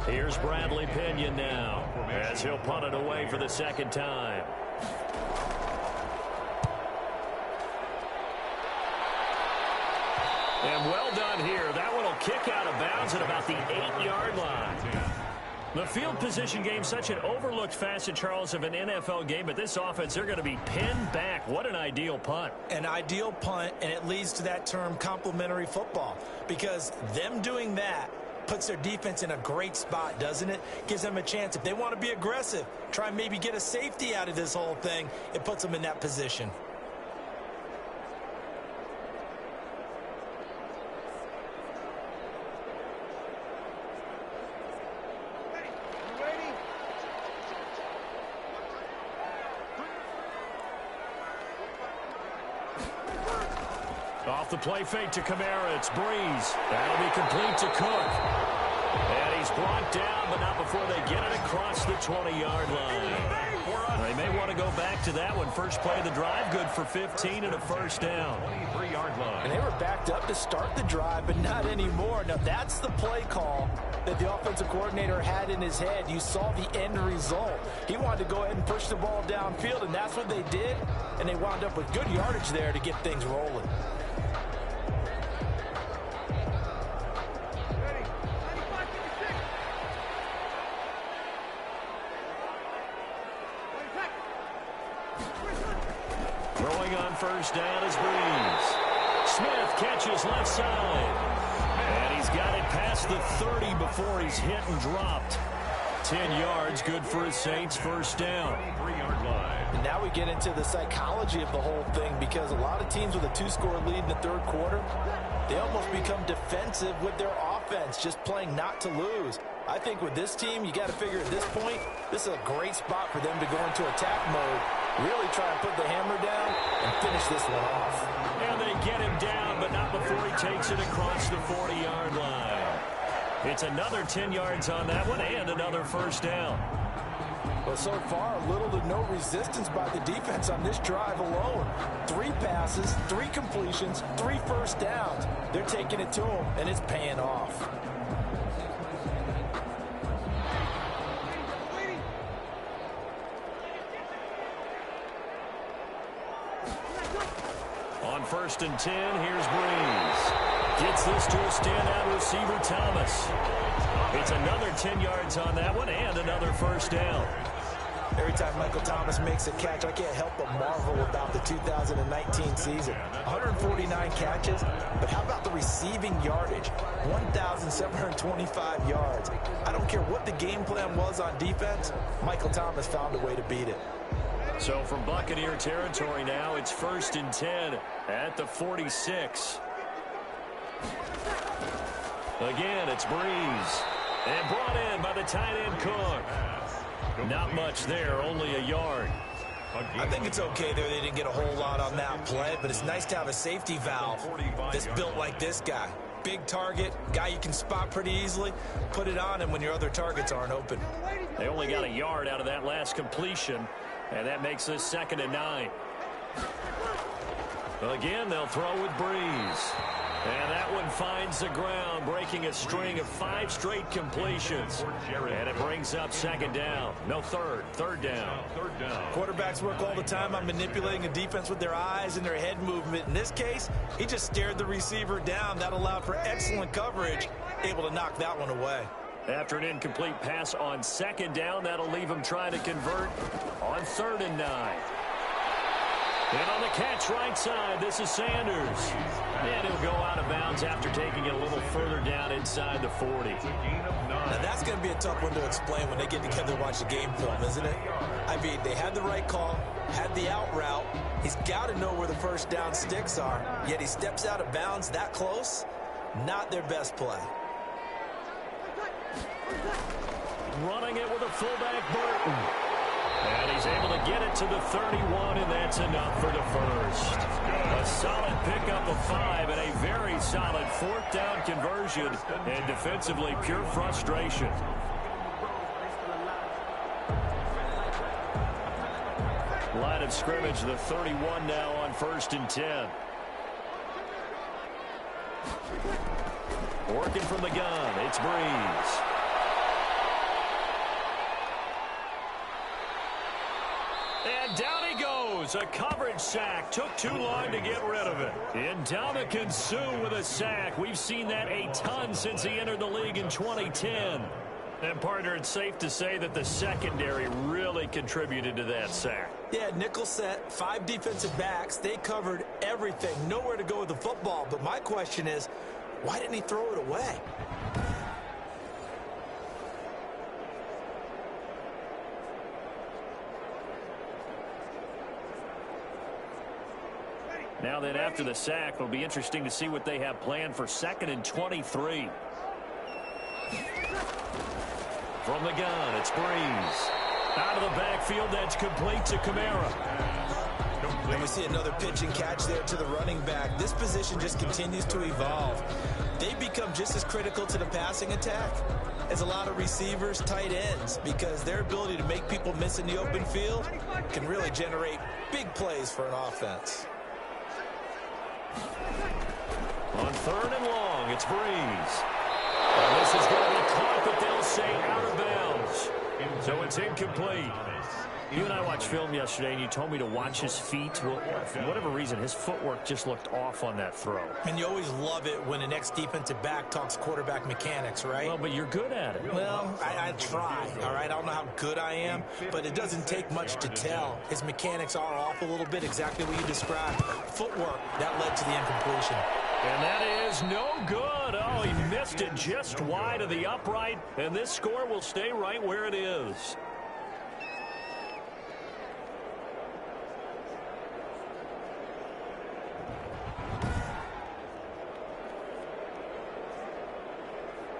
S2: Here's Bradley Pinion now, as he'll punt it away for the 2nd time. And well done here. That one will kick out of bounds at about the 8-yard line. The field position game, such an overlooked facet, Charles, of an NFL game, but this offense, they're going to be pinned back. What an ideal punt.
S3: An ideal punt, and it leads to that term complementary football, because them doing that puts their defense in a great spot, doesn't it? Gives them a chance. If they want to be aggressive, try and maybe get a safety out of this whole thing, it puts them in that position.
S2: Off the play fake to Kamara, it's Breeze. That'll be complete to Cook. And he's brought down, but not before they get it across the 20-yard line. They may want to go back to that one. First play of the drive, good for 15 and a first down.
S1: 23-yard line.
S3: And they were backed up to start the drive, but not anymore. Now, that's the play call that the offensive coordinator had in his head. You saw the end result. He wanted to go ahead and push the ball downfield, and that's what they did. And they wound up with good yardage there to get things rolling.
S2: Throwing on first down is Breeze. Smith catches left side. And he's got it past the 30 before he's hit and dropped. 10 yards, good for his Saints, first down.
S1: 3-yard line.
S3: And now we get into the psychology of the whole thing, because a lot of teams with a 2-score lead in the 3rd quarter, they almost become defensive with their offense, just playing not to lose. I think with this team, you got to figure at this point, this is a great spot for them to go into attack mode, really try and put the hammer down and finish this one off.
S2: And they get him down, but not before he takes it across the 40-yard line. It's another 10 yards on that one and another first down.
S3: Well, so far, little to no resistance by the defense on this drive alone. 3 passes, 3 completions, 3 first downs. They're taking it to them, and it's paying off.
S2: On 1st and 10, here's Breeze. Gets this to a standout receiver, Thomas. It's another 10 yards on that one and another first down.
S3: Every time Michael Thomas makes a catch, I can't help but marvel about the 2019 season. 149 catches, but how about the receiving yardage? 1,725 yards. I don't care what the game plan was on defense, Michael Thomas found a way to beat it.
S2: So from Buccaneer territory now, it's 1st and 10 at the 46. Again, it's Breeze. And brought in by the tight end Cook. Not much there, only a yard.
S3: I think it's okay there. They didn't get a whole lot on that play, but it's nice to have a safety valve that's built like this guy. Big target, guy you can spot pretty easily. Put it on him when your other targets aren't open.
S2: They only got a yard out of that last completion, and that makes this 2nd and 9. Again, they'll throw with Breeze. And that one finds the ground, breaking a string of 5 straight completions. And it brings up 2nd down. No, third down.
S3: Quarterbacks work all the time on manipulating a defense with their eyes and their head movement. In this case, he just stared the receiver down. That allowed for excellent coverage, able to knock that one away.
S2: After an incomplete pass on 2nd down, that'll leave him trying to convert on 3rd and 9. And on the catch right side, this is Sanders. And he'll go out of bounds after taking it a little further down inside the 40.
S3: Now that's going to be a tough one to explain when they get together and watch the game film, isn't it? I mean, they had the right call, had the out route. He's got to know where the first down sticks are, yet he steps out of bounds that close. Not their best play.
S2: Running it with a fullback, Burton. And he's able to get it to the 31, and that's enough for the first. A solid pickup of 5 and a very solid 4th down conversion, and defensively pure frustration. Line of scrimmage, the 31 now on 1st and 10. Working from the gun, it's Breeze. And down he goes. A coverage sack. Took too long to get rid of it. Ndamukong Suh with a sack. We've seen that a ton since he entered the league in 2010. And, partner, it's safe to say that the secondary really contributed to that sack.
S3: Yeah, nickel set, 5 defensive backs. They covered everything. Nowhere to go with the football. But my question is, why didn't he throw it away?
S2: Now then, after the sack, it'll be interesting to see what they have planned for 2nd and 23. From the gun, it's Breeze. Out of the backfield, that's complete to Kamara.
S3: And we see another pitch and catch there to the running back. This position just continues to evolve. They become just as critical to the passing attack as a lot of receivers, tight ends, because their ability to make people miss in the open field can really generate big plays for an offense.
S2: On 3rd and long, it's Breeze. And this is going to be caught, but they'll say out of bounds. So it's incomplete. You and I watched film yesterday, and you told me to watch his feet. Well, for whatever reason, his footwork just looked off on that throw.
S3: And you always love it when an ex-defensive back talks quarterback mechanics, right?
S2: Well, but you're good at it.
S3: Well, I try, all right? I don't know how good I am, but it doesn't take much to tell. His mechanics are off a little bit, exactly what you described. Footwork, that led to the incompletion.
S2: And that is no good. Oh, he missed it just wide of the upright, and this score will stay right where it is.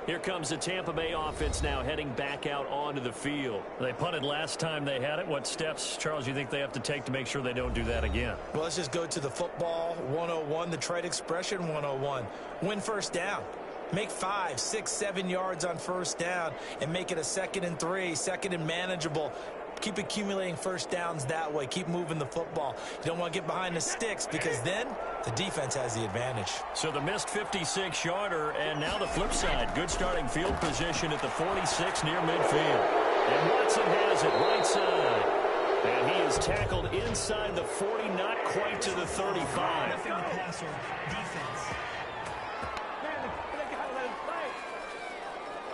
S2: Here comes the Tampa Bay offense now heading back out onto the field. They punted last time they had it. What steps, Charles, you think they have to take to make sure they don't do that again?
S3: Well, let's just go to the football 101, the trade expression 101. Win first down. Make 5, 6, 7 yards on first down and make it a 2nd and 3, 2nd and manageable. Keep accumulating first downs that way. Keep moving the football. You don't want to get behind the sticks because then the defense has the advantage.
S2: So the missed 56-yarder, and now the flip side. Good starting field position at the 46 near midfield. And Watson has it right side. And he is tackled inside the 40, not quite to the 35.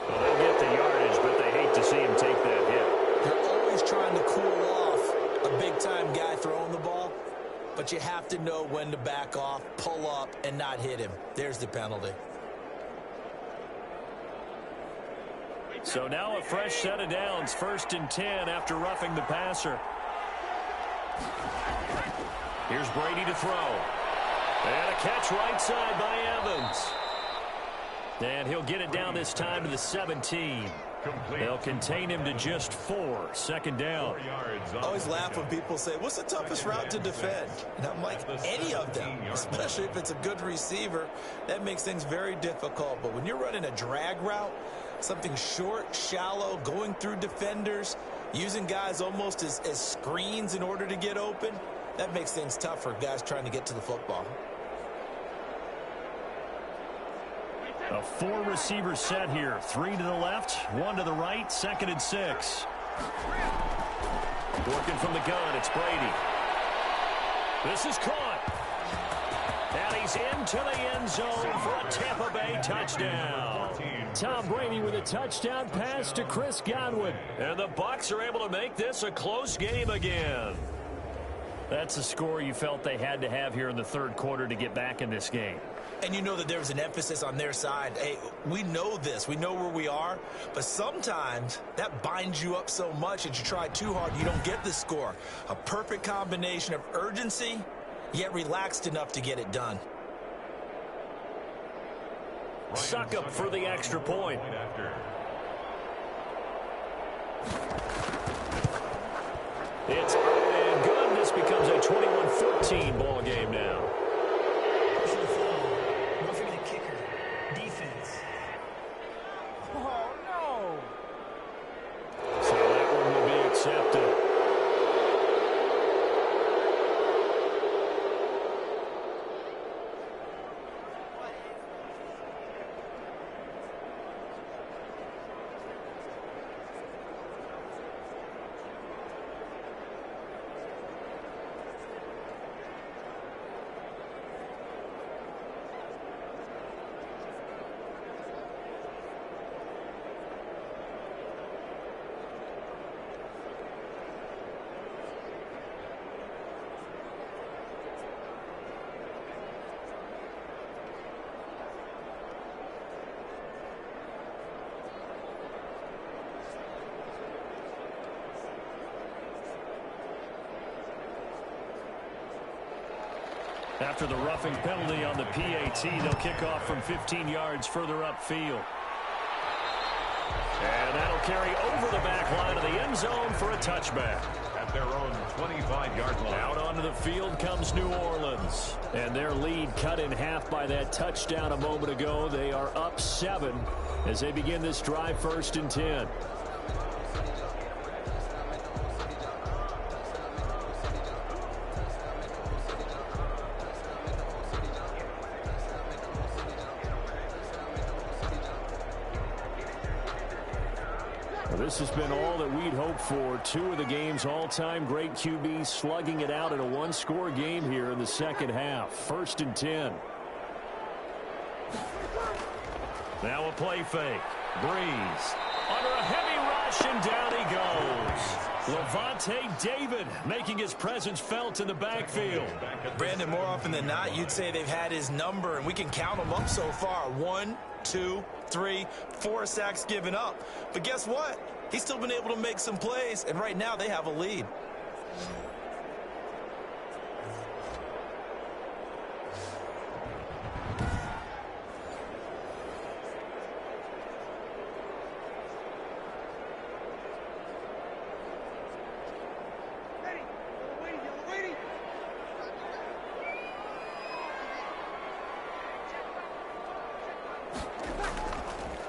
S2: Well, they get the yardage, but they hate to see him take that hit.
S3: Trying to cool off a big-time guy throwing the ball, but you have to know when to back off, pull up, and not hit him. There's the penalty.
S2: So now a fresh set of downs, 1st and 10 after roughing the passer. Here's Brady to throw. And a catch right side by Evans. And he'll get it down this time to the 17. They'll contain him to just 4. Second down.
S3: I always laugh when people say, what's the toughest route to defend? And I'm like, any of them, especially if it's a good receiver. That makes things very difficult. But when you're running a drag route, something short, shallow, going through defenders, using guys almost as screens in order to get open, that makes things tough for guys trying to get to the football.
S2: A 4-receiver set here. 3 to the left, 1 to the right, 2nd and 6. Working from the gun, it's Brady. This is caught. And he's into the end zone for a Tampa Bay touchdown.
S5: Tom Brady with a touchdown pass to Chris Godwin.
S2: And the Bucs are able to make this a close game again. That's a score you felt they had to have here in the third quarter to get back in this game.
S3: And you know that there was an emphasis on their side. Hey, we know this. We know where we are. But sometimes that binds you up so much that you try too hard, you don't get the score. A perfect combination of urgency, yet relaxed enough to get it done.
S2: Succop for the extra point. It's and good. This becomes a 21-14 ball game now. So that one will be accepted. After the roughing penalty on the PAT, they'll kick off from 15 yards further upfield. And that'll carry over the back line of the end zone for a touchback.
S1: At their own 25-yard line.
S2: Out onto the field comes New Orleans. And their lead cut in half by that touchdown a moment ago. They are up 7 as they begin this drive, 1st and 10. This has been all that we'd hoped for. 2 of the game's all-time great QBs slugging it out in a one-score game here in the second half. 1st and 10. Now a play fake. Breeze under a heavy rush, and down he goes. Lavonte David making his presence felt in the backfield.
S3: Brandon, more often than not, you'd say they've had his number, and we can count them up so far. 1, 2, 3, 4 sacks given up. But guess what? He's still been able to make some plays, and right now they have a lead.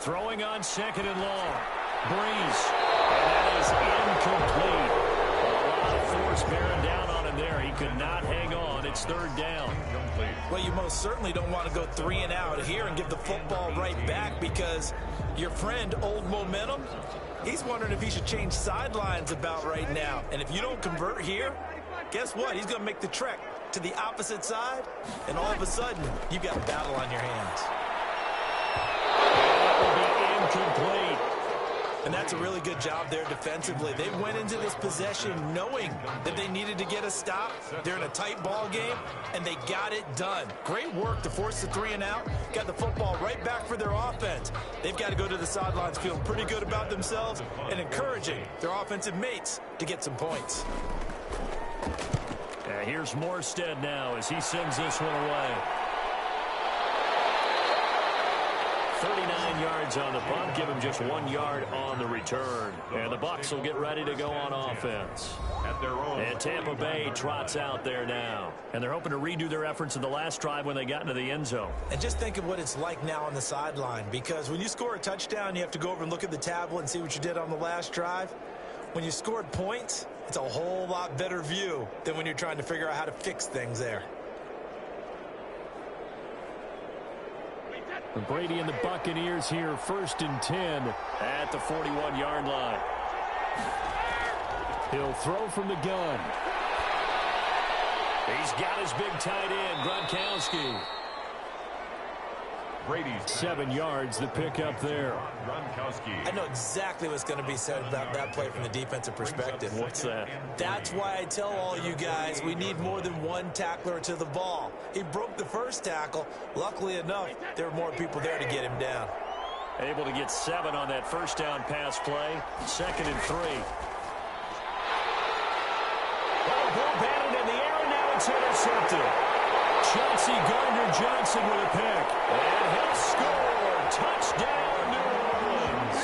S2: Throwing on 2nd and long. Breeze. And that is incomplete. A lot of force bearing down on him there. He could not hang on. It's 3rd down.
S3: Well, you most certainly don't want to go 3 and out here and give the football right back, because your friend, Old Momentum, he's wondering if he should change sidelines about right now. And if you don't convert here, guess what? He's going to make the trek to the opposite side, and all of a sudden, you've got a battle on your hands.
S2: Incomplete.
S3: And that's a really good job there defensively. They went into this possession knowing that they needed to get a stop. They're in a tight ball game, and they got it done. Great work to force the 3 and out. Got the football right back for their offense. They've got to go to the sidelines feeling pretty good about themselves and encouraging their offensive mates to get some points.
S2: Here's Morstead now as he sends this one away. 39 yards on the punt, give him just 1 yard on the return. And the Bucs will get ready to go on offense. And Tampa Bay trots out there now. And they're hoping to redo their efforts in the last drive when they got into the end zone.
S3: And just think of what it's like now on the sideline, because when you score a touchdown, you have to go over and look at the tablet and see what you did on the last drive. When you scored points, it's a whole lot better view than when you're trying to figure out how to fix things there.
S5: Brady and the Buccaneers here, 1st and 10
S2: at the 41-yard line.
S5: He'll throw from the gun.
S2: He's got his big tight end, Gronkowski.
S1: Brady's
S5: 7 yards, the pickup there.
S1: Gronkowski.
S3: I know exactly what's going to be said about that play from the defensive perspective.
S2: What's that?
S3: That's why I tell all you guys we need more than one tackler to the ball. He broke the first tackle. Luckily enough, there were more people there to get him down.
S2: Able to get 7 on that first down pass play. 2nd and 3. Ball batted in the air, and now it's intercepted. Chauncey Gardner-Johnson with a pick. And he'll score. Touchdown, New Orleans.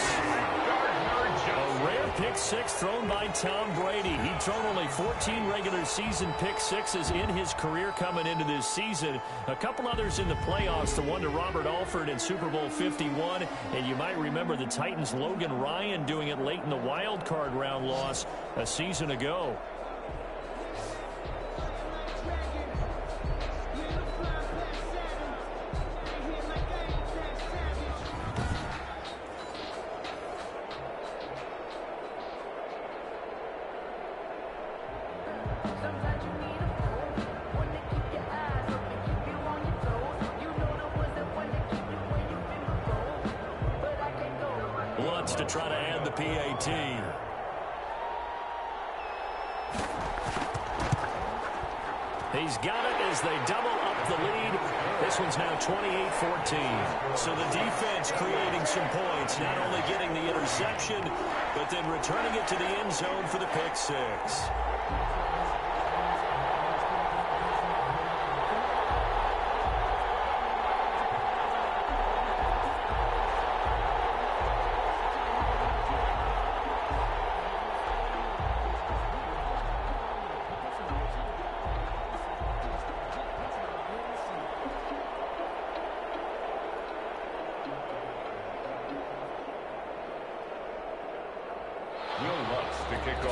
S2: A rare pick six thrown by Tom Brady. He'd thrown only 14 regular season pick sixes in his career coming into this season. A couple others in the playoffs, the one to Robert Alford in Super Bowl 51. And you might remember the Titans' Logan Ryan doing it late in the wild card round loss a season ago. To try to add the PAT. He's got it as they double up the lead. This one's now 28-14. So the defense creating some points, not only getting the interception, but then returning it to the end zone for the pick six.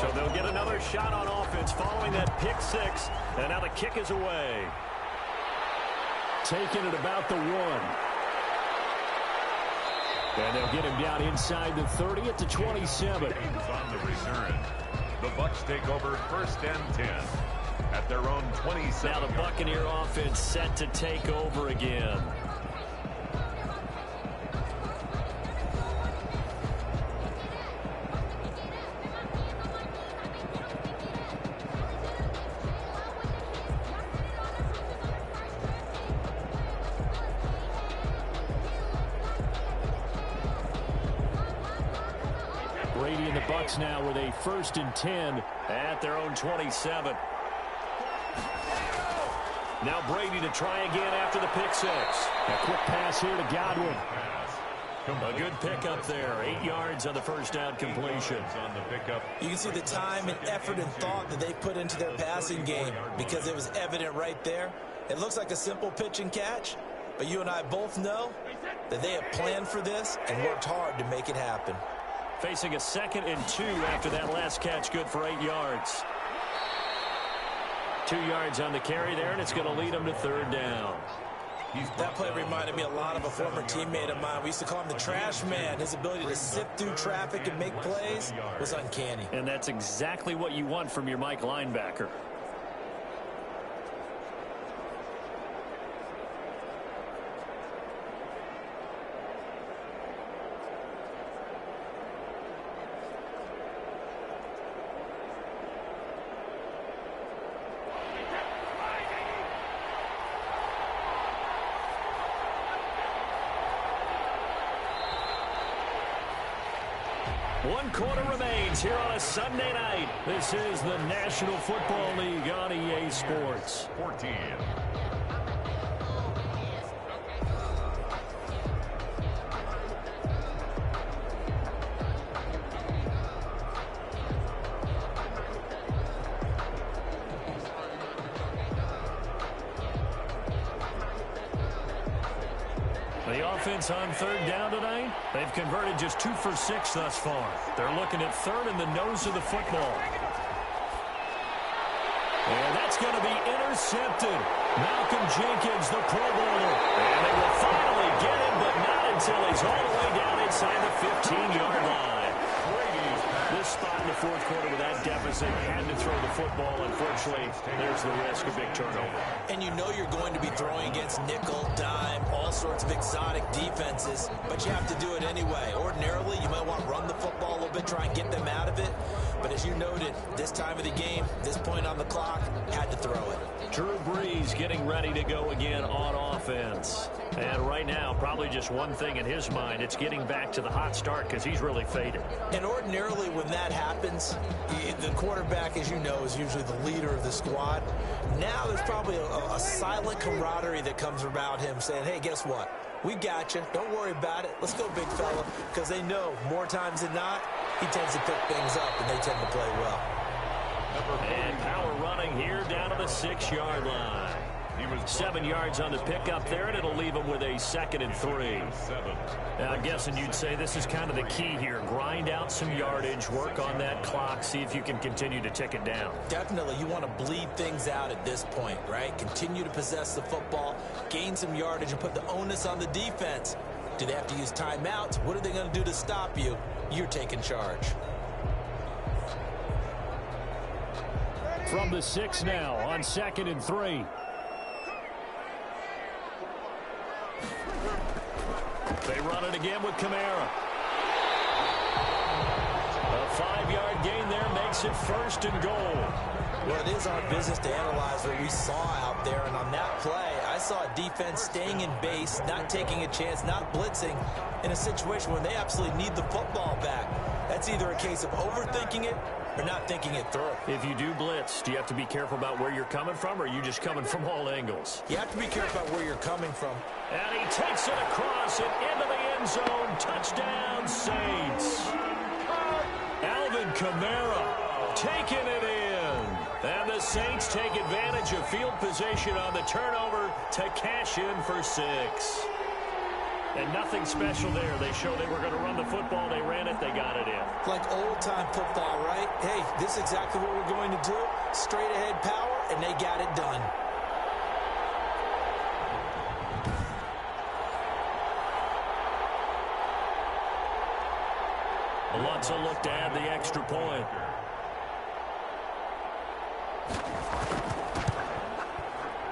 S2: So they'll get another shot on offense following that pick six. And now the kick is away.
S5: Taking it about the 1. And they'll get him down inside the 30 at the 27.
S1: On the return. The Bucs take over 1st and 10 at their own 27.
S2: Now the Buccaneer offense set to take over again.
S5: Brady and the Bucs now with a 1st and 10
S2: at their own 27. Now Brady to try again after the pick six.
S5: A quick pass here to Godwin.
S2: A good pickup there. 8 yards on the first down completion.
S3: You can see the time and effort and thought that they put into their passing game because it was evident right there. It looks like a simple pitch and catch, but you and I both know that they have planned for this and worked hard to make it happen.
S2: Facing a 2nd and 2 after that last catch, good for 8 yards. 2 yards on the carry there, and it's going to lead them to 3rd down.
S3: That play reminded me a lot of a former teammate of mine. We used to call him the trash man. His ability to sift through traffic and make plays was uncanny.
S2: And that's exactly what you want from your Mike linebacker. One quarter remains here on a Sunday night. This is the National Football League on EA Sports.
S1: 14.
S5: offense on third down tonight? They've converted just 2 for 6 thus far. They're looking at third in the nose of the football. And that's going to be intercepted. Malcolm Jenkins, the Pro Bowler. And they will finally get him, but not until he's all the way down inside the 15-yard line. This spot in the fourth quarter with that deficit, had to throw the football. Unfortunately, there's the risk of big turnover.
S3: And you know you're going to be throwing against nickel, dime, all sorts of exotic defenses, but you have to do it anyway. Ordinarily, you might want to run the football a little bit, try and get them out of it. But as you noted, this time of the game, this point on the clock, had to throw it.
S5: Drew Brees getting ready to go again on offense. And right now, probably just one thing in his mind, it's getting back to the hot start because he's really faded.
S3: And ordinarily when that happens, the quarterback, as you know, is usually the leader of the squad. Now there's probably a silent camaraderie that comes around him saying, hey, guess what? We got you. Don't worry about it. Let's go, big fella. Because they know more times than not, he tends to pick things up and they tend to play well.
S5: And power running here down to the 6-yard line. 7 yards on the pickup there, and it'll leave him with a 2nd and 3. Now, I'm guessing you'd say this is kind of the key here. Grind out some yardage, work on that clock, see if you can continue to tick it down.
S3: Definitely. You want to bleed things out at this point, right? Continue to possess the football, gain some yardage, and put the onus on the defense. Do they have to use timeouts? What are they going to do to stop you? You're taking charge.
S5: From the 6 now on 2nd and 3. They run it again with Kamara. A 5-yard gain there makes it 1st and goal.
S3: Well, it is our business to analyze what we saw out there, and on that play, I saw a defense staying in base, not taking a chance, not blitzing, in a situation where they absolutely need the football back. That's either a case of overthinking it or not thinking it through.
S5: If you do blitz, do you have to be careful about where you're coming from, or are you just coming from all angles?
S3: You have to be careful about where you're coming from.
S5: And he takes it across and into the end zone. Touchdown, Saints. Alvin Kamara taking it in. And the Saints take advantage of field position on the turnover to cash in for 6. And nothing special there. They showed they were going to run the football. They ran it. They got it in.
S3: Like old-time football, right? Hey, this is exactly what we're going to do. Straight-ahead power, and they got it done.
S5: Lutz will look to add the extra point.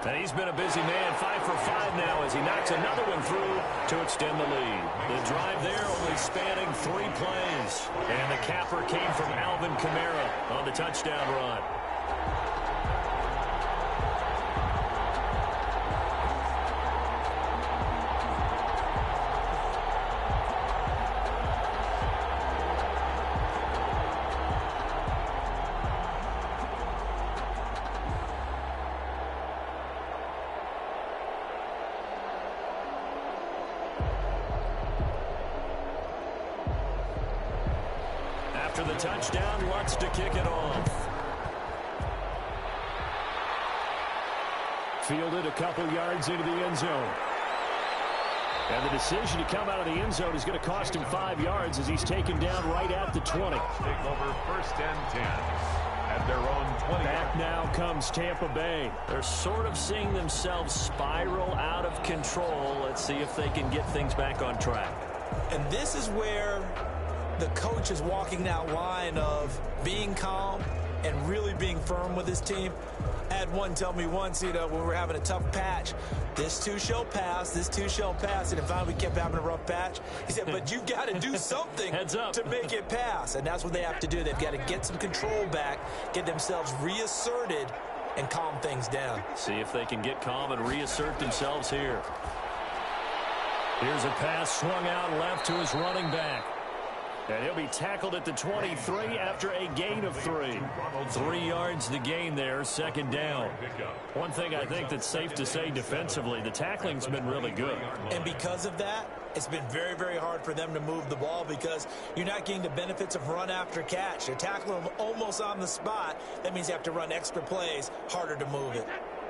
S5: And he's been a busy man, 5 for 5 now as he knocks another one through to extend the lead. The drive there only spanning 3 plays. And the capper came from Alvin Kamara on the touchdown run. After the touchdown, Lutz to kick it off. Fielded a couple yards into the end zone. And the decision to come out of the end zone is going to cost him 5 yards as he's taken down right at the 20.
S1: Take over 1st and 10 at their own 20.
S5: Back now comes Tampa Bay. They're sort of seeing themselves spiral out of control. Let's see if they can get things back on track.
S3: And this is where the coach is walking that line of being calm and really being firm with his team. I had one tell me once, when we were having a tough patch, this too shall pass, this too shall pass. And if finally we kept having a rough patch, he said, but you've got to do something to make it pass. And that's what they have to do. They've got to get some control back, get themselves reasserted, and calm things down.
S5: See if they can get calm and reassert themselves here. Here's a pass swung out left to his running back. And he'll be tackled at the 23 after a gain of 3. 3 yards the gain there, 2nd down. One thing I think that's safe to say defensively, the tackling's been really good.
S3: And because of that, it's been very, very hard for them to move the ball because you're not getting the benefits of run after catch. You're tackling them almost on the spot. That means you have to run extra plays, harder to move it.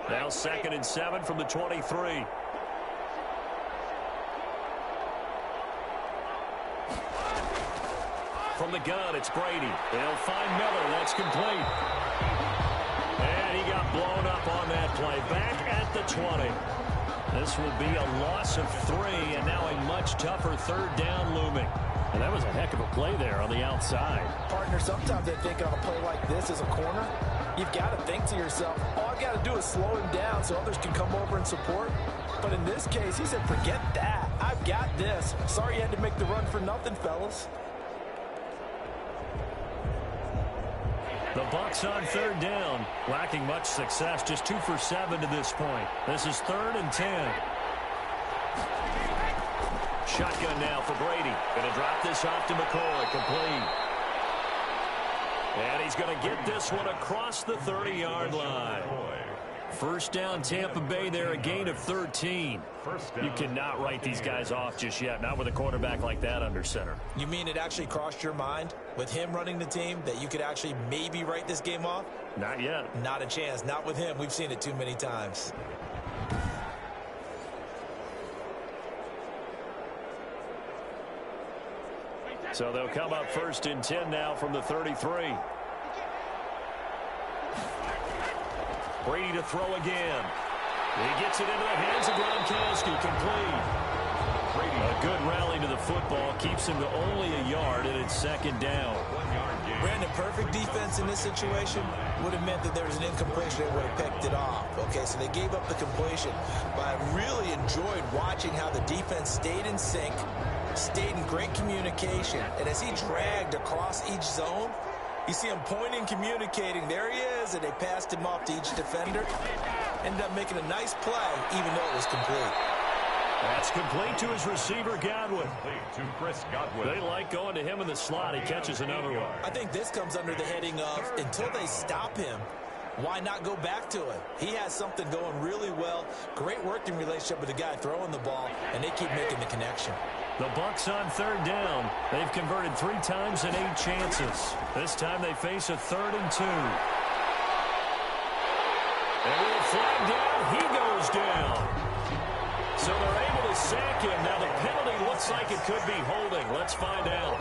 S5: Now 2nd and 7 from the 23.
S2: From the gun, it's Brady. They'll find Miller. That's complete. And he got blown up on that play. Back at the 20. This will be a loss of 3, and now a much tougher third down looming. And that was a heck of a play there on the outside.
S3: Partner, sometimes I think on a play like this as a corner, you've got to think to yourself, all I've got to do is slow him down so others can come over and support. But in this case, he said, forget that. I've got this. Sorry you had to make the run for nothing, fellas.
S2: The Bucs on third down, lacking much success, just 2 for 7 to this point. This is 3rd and 10. Shotgun now for Brady. Going to drop this off to McCoy, complete. And he's going to get this one across the 30-yard line. First down, Tampa Bay there, a gain of 13. You cannot write these guys off just yet, not with a quarterback like that under center.
S3: You mean it actually crossed your mind with him running the team that you could actually maybe write this game off?
S2: Not yet.
S3: Not a chance. Not with him. We've seen it too many times.
S2: So they'll come up 1st and 10 now from the 33. Brady to throw again. He gets it into the hands of Gronkowski, complete. Brady, a good rally to the football, keeps him to only a yard, and it's 2nd down.
S3: Brandon, perfect defense in this situation would have meant that there was an incompletion that would have picked it off. Okay, so they gave up the completion. But I really enjoyed watching how the defense stayed in sync, stayed in great communication, and as he dragged across each zone, you see him pointing, communicating. There he is, and they passed him off to each defender. Ended up making a nice play, even though it was complete.
S2: That's complete to his receiver, Godwin.
S1: To Chris Godwin.
S2: They like going to him in the slot. He catches another one.
S3: I think this comes under the heading of, until they stop him, why not go back to it? He has something going really well. Great working relationship with the guy throwing the ball, and they keep making the connection.
S2: The Bucs on 3rd down. They've converted 3 times in 8 chances. This time they face a 3rd and 2. And with a flag down, he goes down. So they're able to sack him. Now the penalty looks like it could be holding. Let's find out.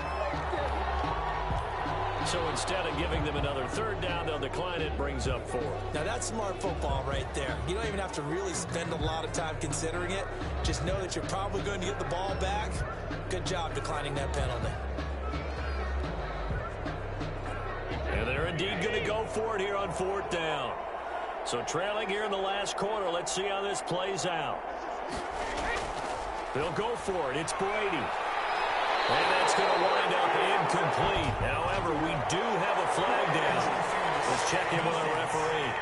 S2: So instead of giving them another 3rd down, they'll decline it, brings up 4.
S3: Now that's smart football right there. You don't even have to really spend a lot of time considering it. Just know that you're probably going to get the ball back. Good job declining that penalty.
S2: And they're indeed going to go for it here on 4th down. So trailing here in the last quarter, let's see how this plays out. They'll go for it. It's Brady. And that's going to wind up incomplete. However, we do have a flag down. Let's check in with our referee.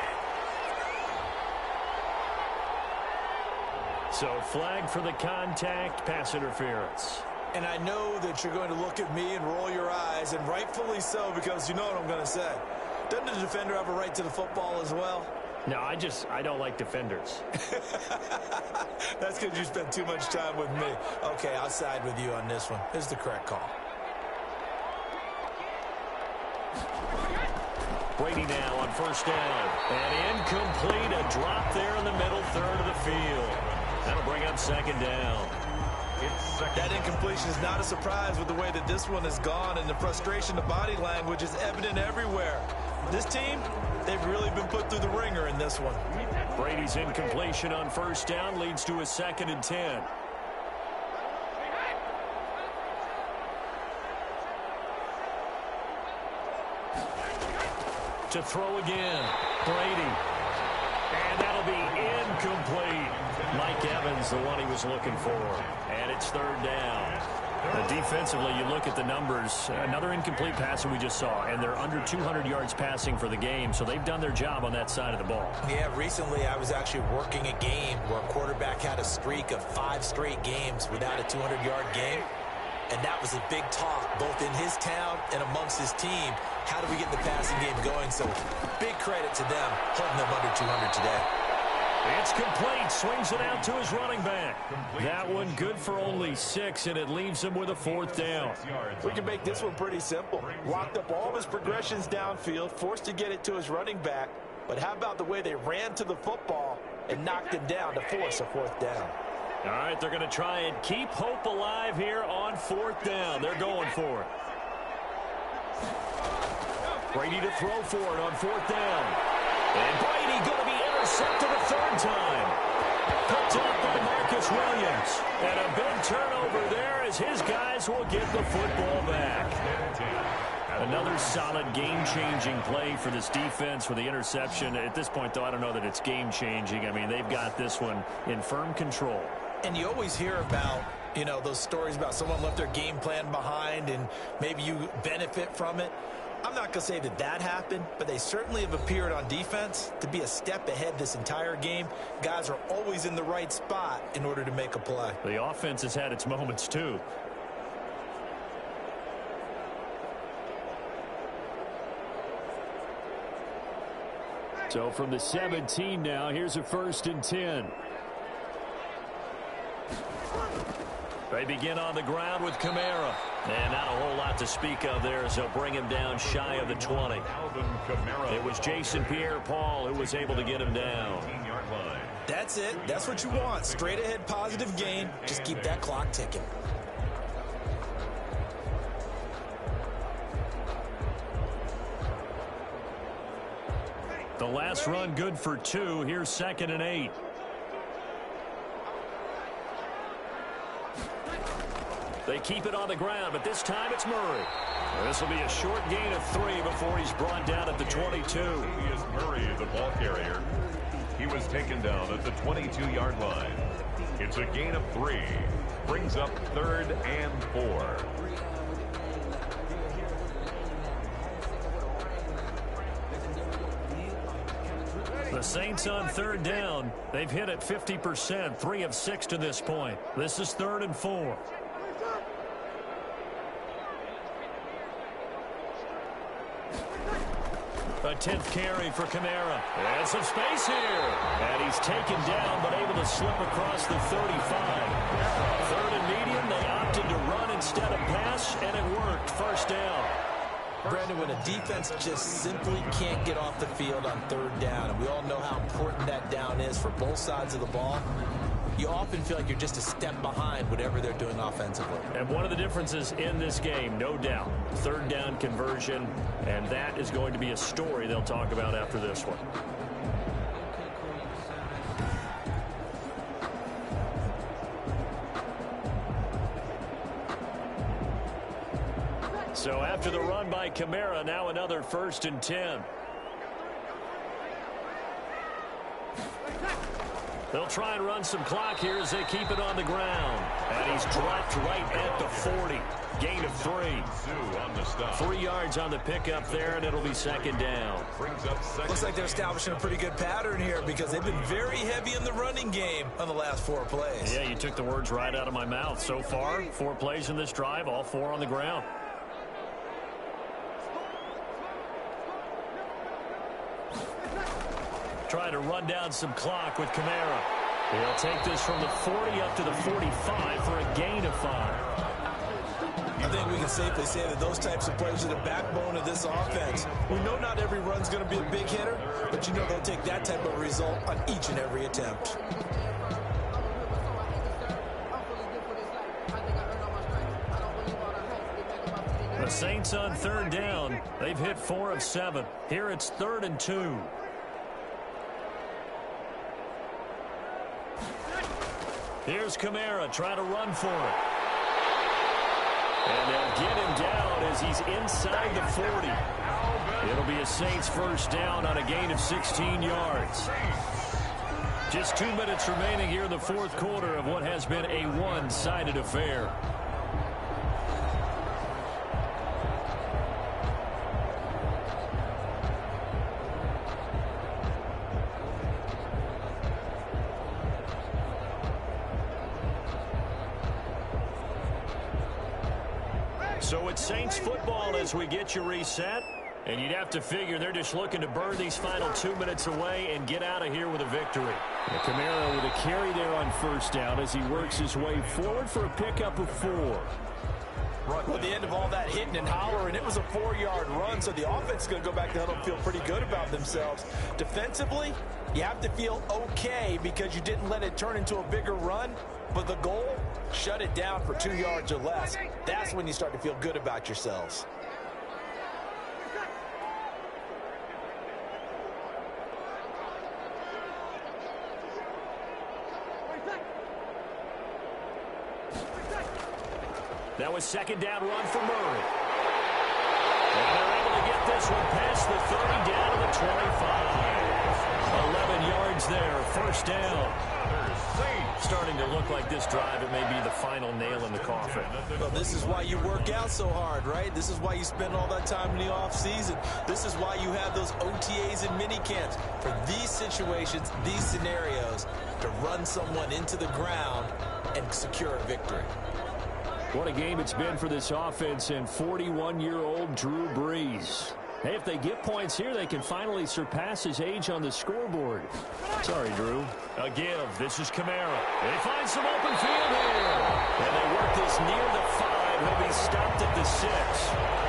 S2: So flag for the contact, pass interference.
S3: And I know that you're going to look at me and roll your eyes, and rightfully so, because you know what I'm going to say. Doesn't the defender have a right to the football as well?
S2: No, I don't like defenders.
S3: That's because you spent too much time with me. Okay, I'll side with you on this one. This is the correct call.
S2: Brady now on 1st down. And incomplete, a drop there in the middle 3rd of the field. That'll bring up 2nd down.
S3: That incompletion is not a surprise with the way that this one has gone, and the frustration, the body language is evident everywhere. This team, they've really been put through the ringer in this one.
S2: Brady's incompletion on 1st down leads to a 2nd and 10. To throw again, Brady. And that'll be incomplete. Mike Evans, the one he was looking for. And it's 3rd down. Defensively, you look at the numbers. Another incomplete pass that we just saw, and they're under 200 yards passing for the game, so they've done their job on that side of the ball.
S3: Yeah, recently I was actually working a game where a quarterback had a streak of 5 straight games without a 200-yard game, and that was a big talk, both in his town and amongst his team. How do we get the passing game going? So big credit to them, holding them under 200 today.
S2: It's complete. Swings it out to his running back. That one good for only 6, and it leaves him with a 4th down.
S3: We can make this one pretty simple. Locked up all of his progressions downfield, forced to get it to his running back. But how about the way they ran to the football and knocked him down to force a 4th down?
S2: All right, they're going to try and keep hope alive here on 4th down. They're going for it. Brady to throw for it on 4th down. And Brady going to be intercepted a 3rd time. Picked up by Marcus Williams. And a big turnover there as his guys will get the football back. Another solid game-changing play for this defense for the interception. At this point, though, I don't know that it's game-changing. I mean, they've got this one in firm control.
S3: And you always hear about, you know, those stories about someone left their game plan behind and maybe you benefit from it. I'm not going to say that that happened, but they certainly have appeared on defense to be a step ahead this entire game. Guys are always in the right spot in order to make a play.
S2: The offense has had its moments, too. So from the 17 now, here's a 1st and 10. They begin on the ground with Kamara. And not a whole lot to speak of there as they'll bring him down shy of the 20. It was Jason Pierre-Paul who was able to get him down.
S3: That's it. That's what you want. Straight ahead positive gain. Just keep that clock ticking.
S2: The last run good for 2. Here's 2nd and 8. They keep it on the ground, but this time it's Murray. This will be a short gain of 3 before he's brought down at the 22.
S1: He is Murray, the ball carrier. He was taken down at the 22-yard line. It's a gain of 3. Brings up 3rd and 4.
S2: The Saints on 3rd down. They've hit it 50%, 3 of 6 to this point. This is 3rd and 4. A 10th carry for Kamara. And some space here. And he's taken down, but able to slip across the 35. 3rd and medium. They opted to run instead of pass, and it worked. 1st down.
S3: Brandon, when a defense just simply can't get off the field on 3rd down, and we all know how important that down is for both sides of the ball, you often feel like you're just a step behind whatever they're doing offensively.
S2: And one of the differences in this game, no doubt, 3rd down conversion, and that is going to be a story they'll talk about after this one. So after the run by Kamara, now another 1st and 10. They'll try and run some clock here as they keep it on the ground. And he's dropped right at the 40. Gain of 3. 3 yards on the pickup there, and it'll be 2nd down.
S3: Looks like they're establishing a pretty good pattern here because they've been very heavy in the running game on the last 4 plays.
S2: Yeah, you took the words right out of my mouth. So far, 4 plays in this drive, all 4 on the ground. Trying to run down some clock with Kamara. He'll take this from the 40 up to the 45 for a gain of 5.
S3: I think we can safely say that those types of plays are the backbone of this offense. We know not every run's going to be a big hitter, but you know they'll take that type of result on each and every attempt.
S2: The Saints on 3rd down. They've hit 4 of 7. Here it's 3rd and 2. Here's Kamara trying to run for it. And they'll get him down as he's inside the 40. It'll be a Saints 1st down on a gain of 16 yards. Just 2 minutes remaining here in the 4th quarter of what has been a one-sided affair. So it's Saints football as we get you reset. And you'd have to figure they're just looking to burn these final 2 minutes away and get out of here with a victory.
S5: Kamara with a carry there on 1st down as he works his way forward for a pickup of 4.
S3: Well, at the end of all that hitting and hollering, it was a 4-yard run, so the offense is going to go back to huddle and feel pretty good about themselves. Defensively, you have to feel okay because you didn't let it turn into a bigger run, but the goal, shut it down for 2 yards or less. That's when you start to feel good about yourselves.
S2: Now a second down run for Murray. And they're able to get this one past the 30 down to the 25. 11 yards there, first down. Starting to look like this drive, it may be the final nail in the coffin.
S3: Well, this is why you work out so hard, right? This is why you spend all that time in the offseason. This is why you have those OTAs and mini camps. For these situations, these scenarios, to run someone into the ground and secure a victory.
S2: What a game it's been for this offense and 41-year-old Drew Brees. Hey, if they get points here, they can finally surpass his age on the scoreboard. Sorry, Drew.
S5: A give. This is Kamara. They find some open field here.
S2: And they work this near the 5. He'll be stopped at the 6.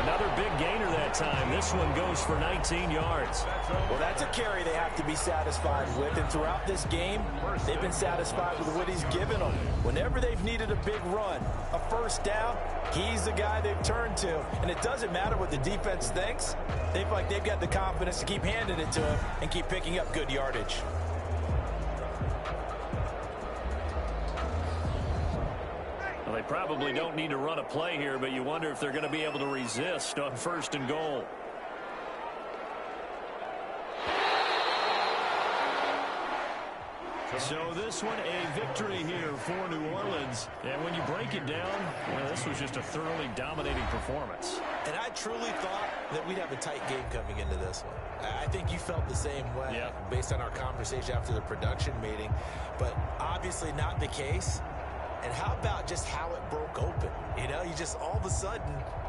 S2: Another big gainer that time. This one goes for 19 yards.
S3: Well, that's a carry they have to be satisfied with. And throughout this game, they've been satisfied with what he's given them. Whenever they've needed a big run, a first down, he's the guy they've turned to. And it doesn't matter what the defense thinks. They feel like they've got the confidence to keep handing it to him and keep picking up good yardage.
S2: Well, they probably don't need to run a play here, but you wonder if they're going to be able to resist on first and goal.
S5: So this one, a victory here for New Orleans. And when you break it down, well, this was just a thoroughly dominating performance.
S3: And I truly thought that we'd have a tight game coming into this one. I think you felt the same way based on our conversation after the production meeting. But obviously not the case. And how about just how it broke open? You know, you just all of a sudden,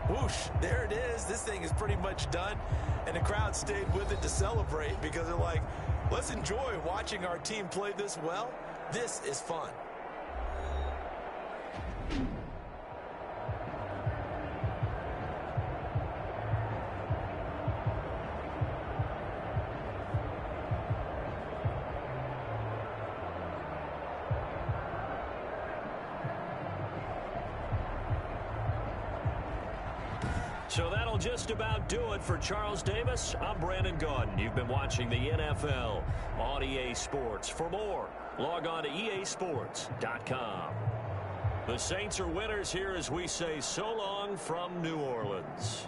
S3: whoosh, there it is. This thing is pretty much done. And the crowd stayed with it to celebrate because they're like, let's enjoy watching our team play this well. This is fun.
S2: So that'll just about do it for Charles Davis. I'm Brandon Gaudin. You've been watching the NFL on EA Sports. For more, log on to easports.com. The Saints are winners here as we say so long from New Orleans.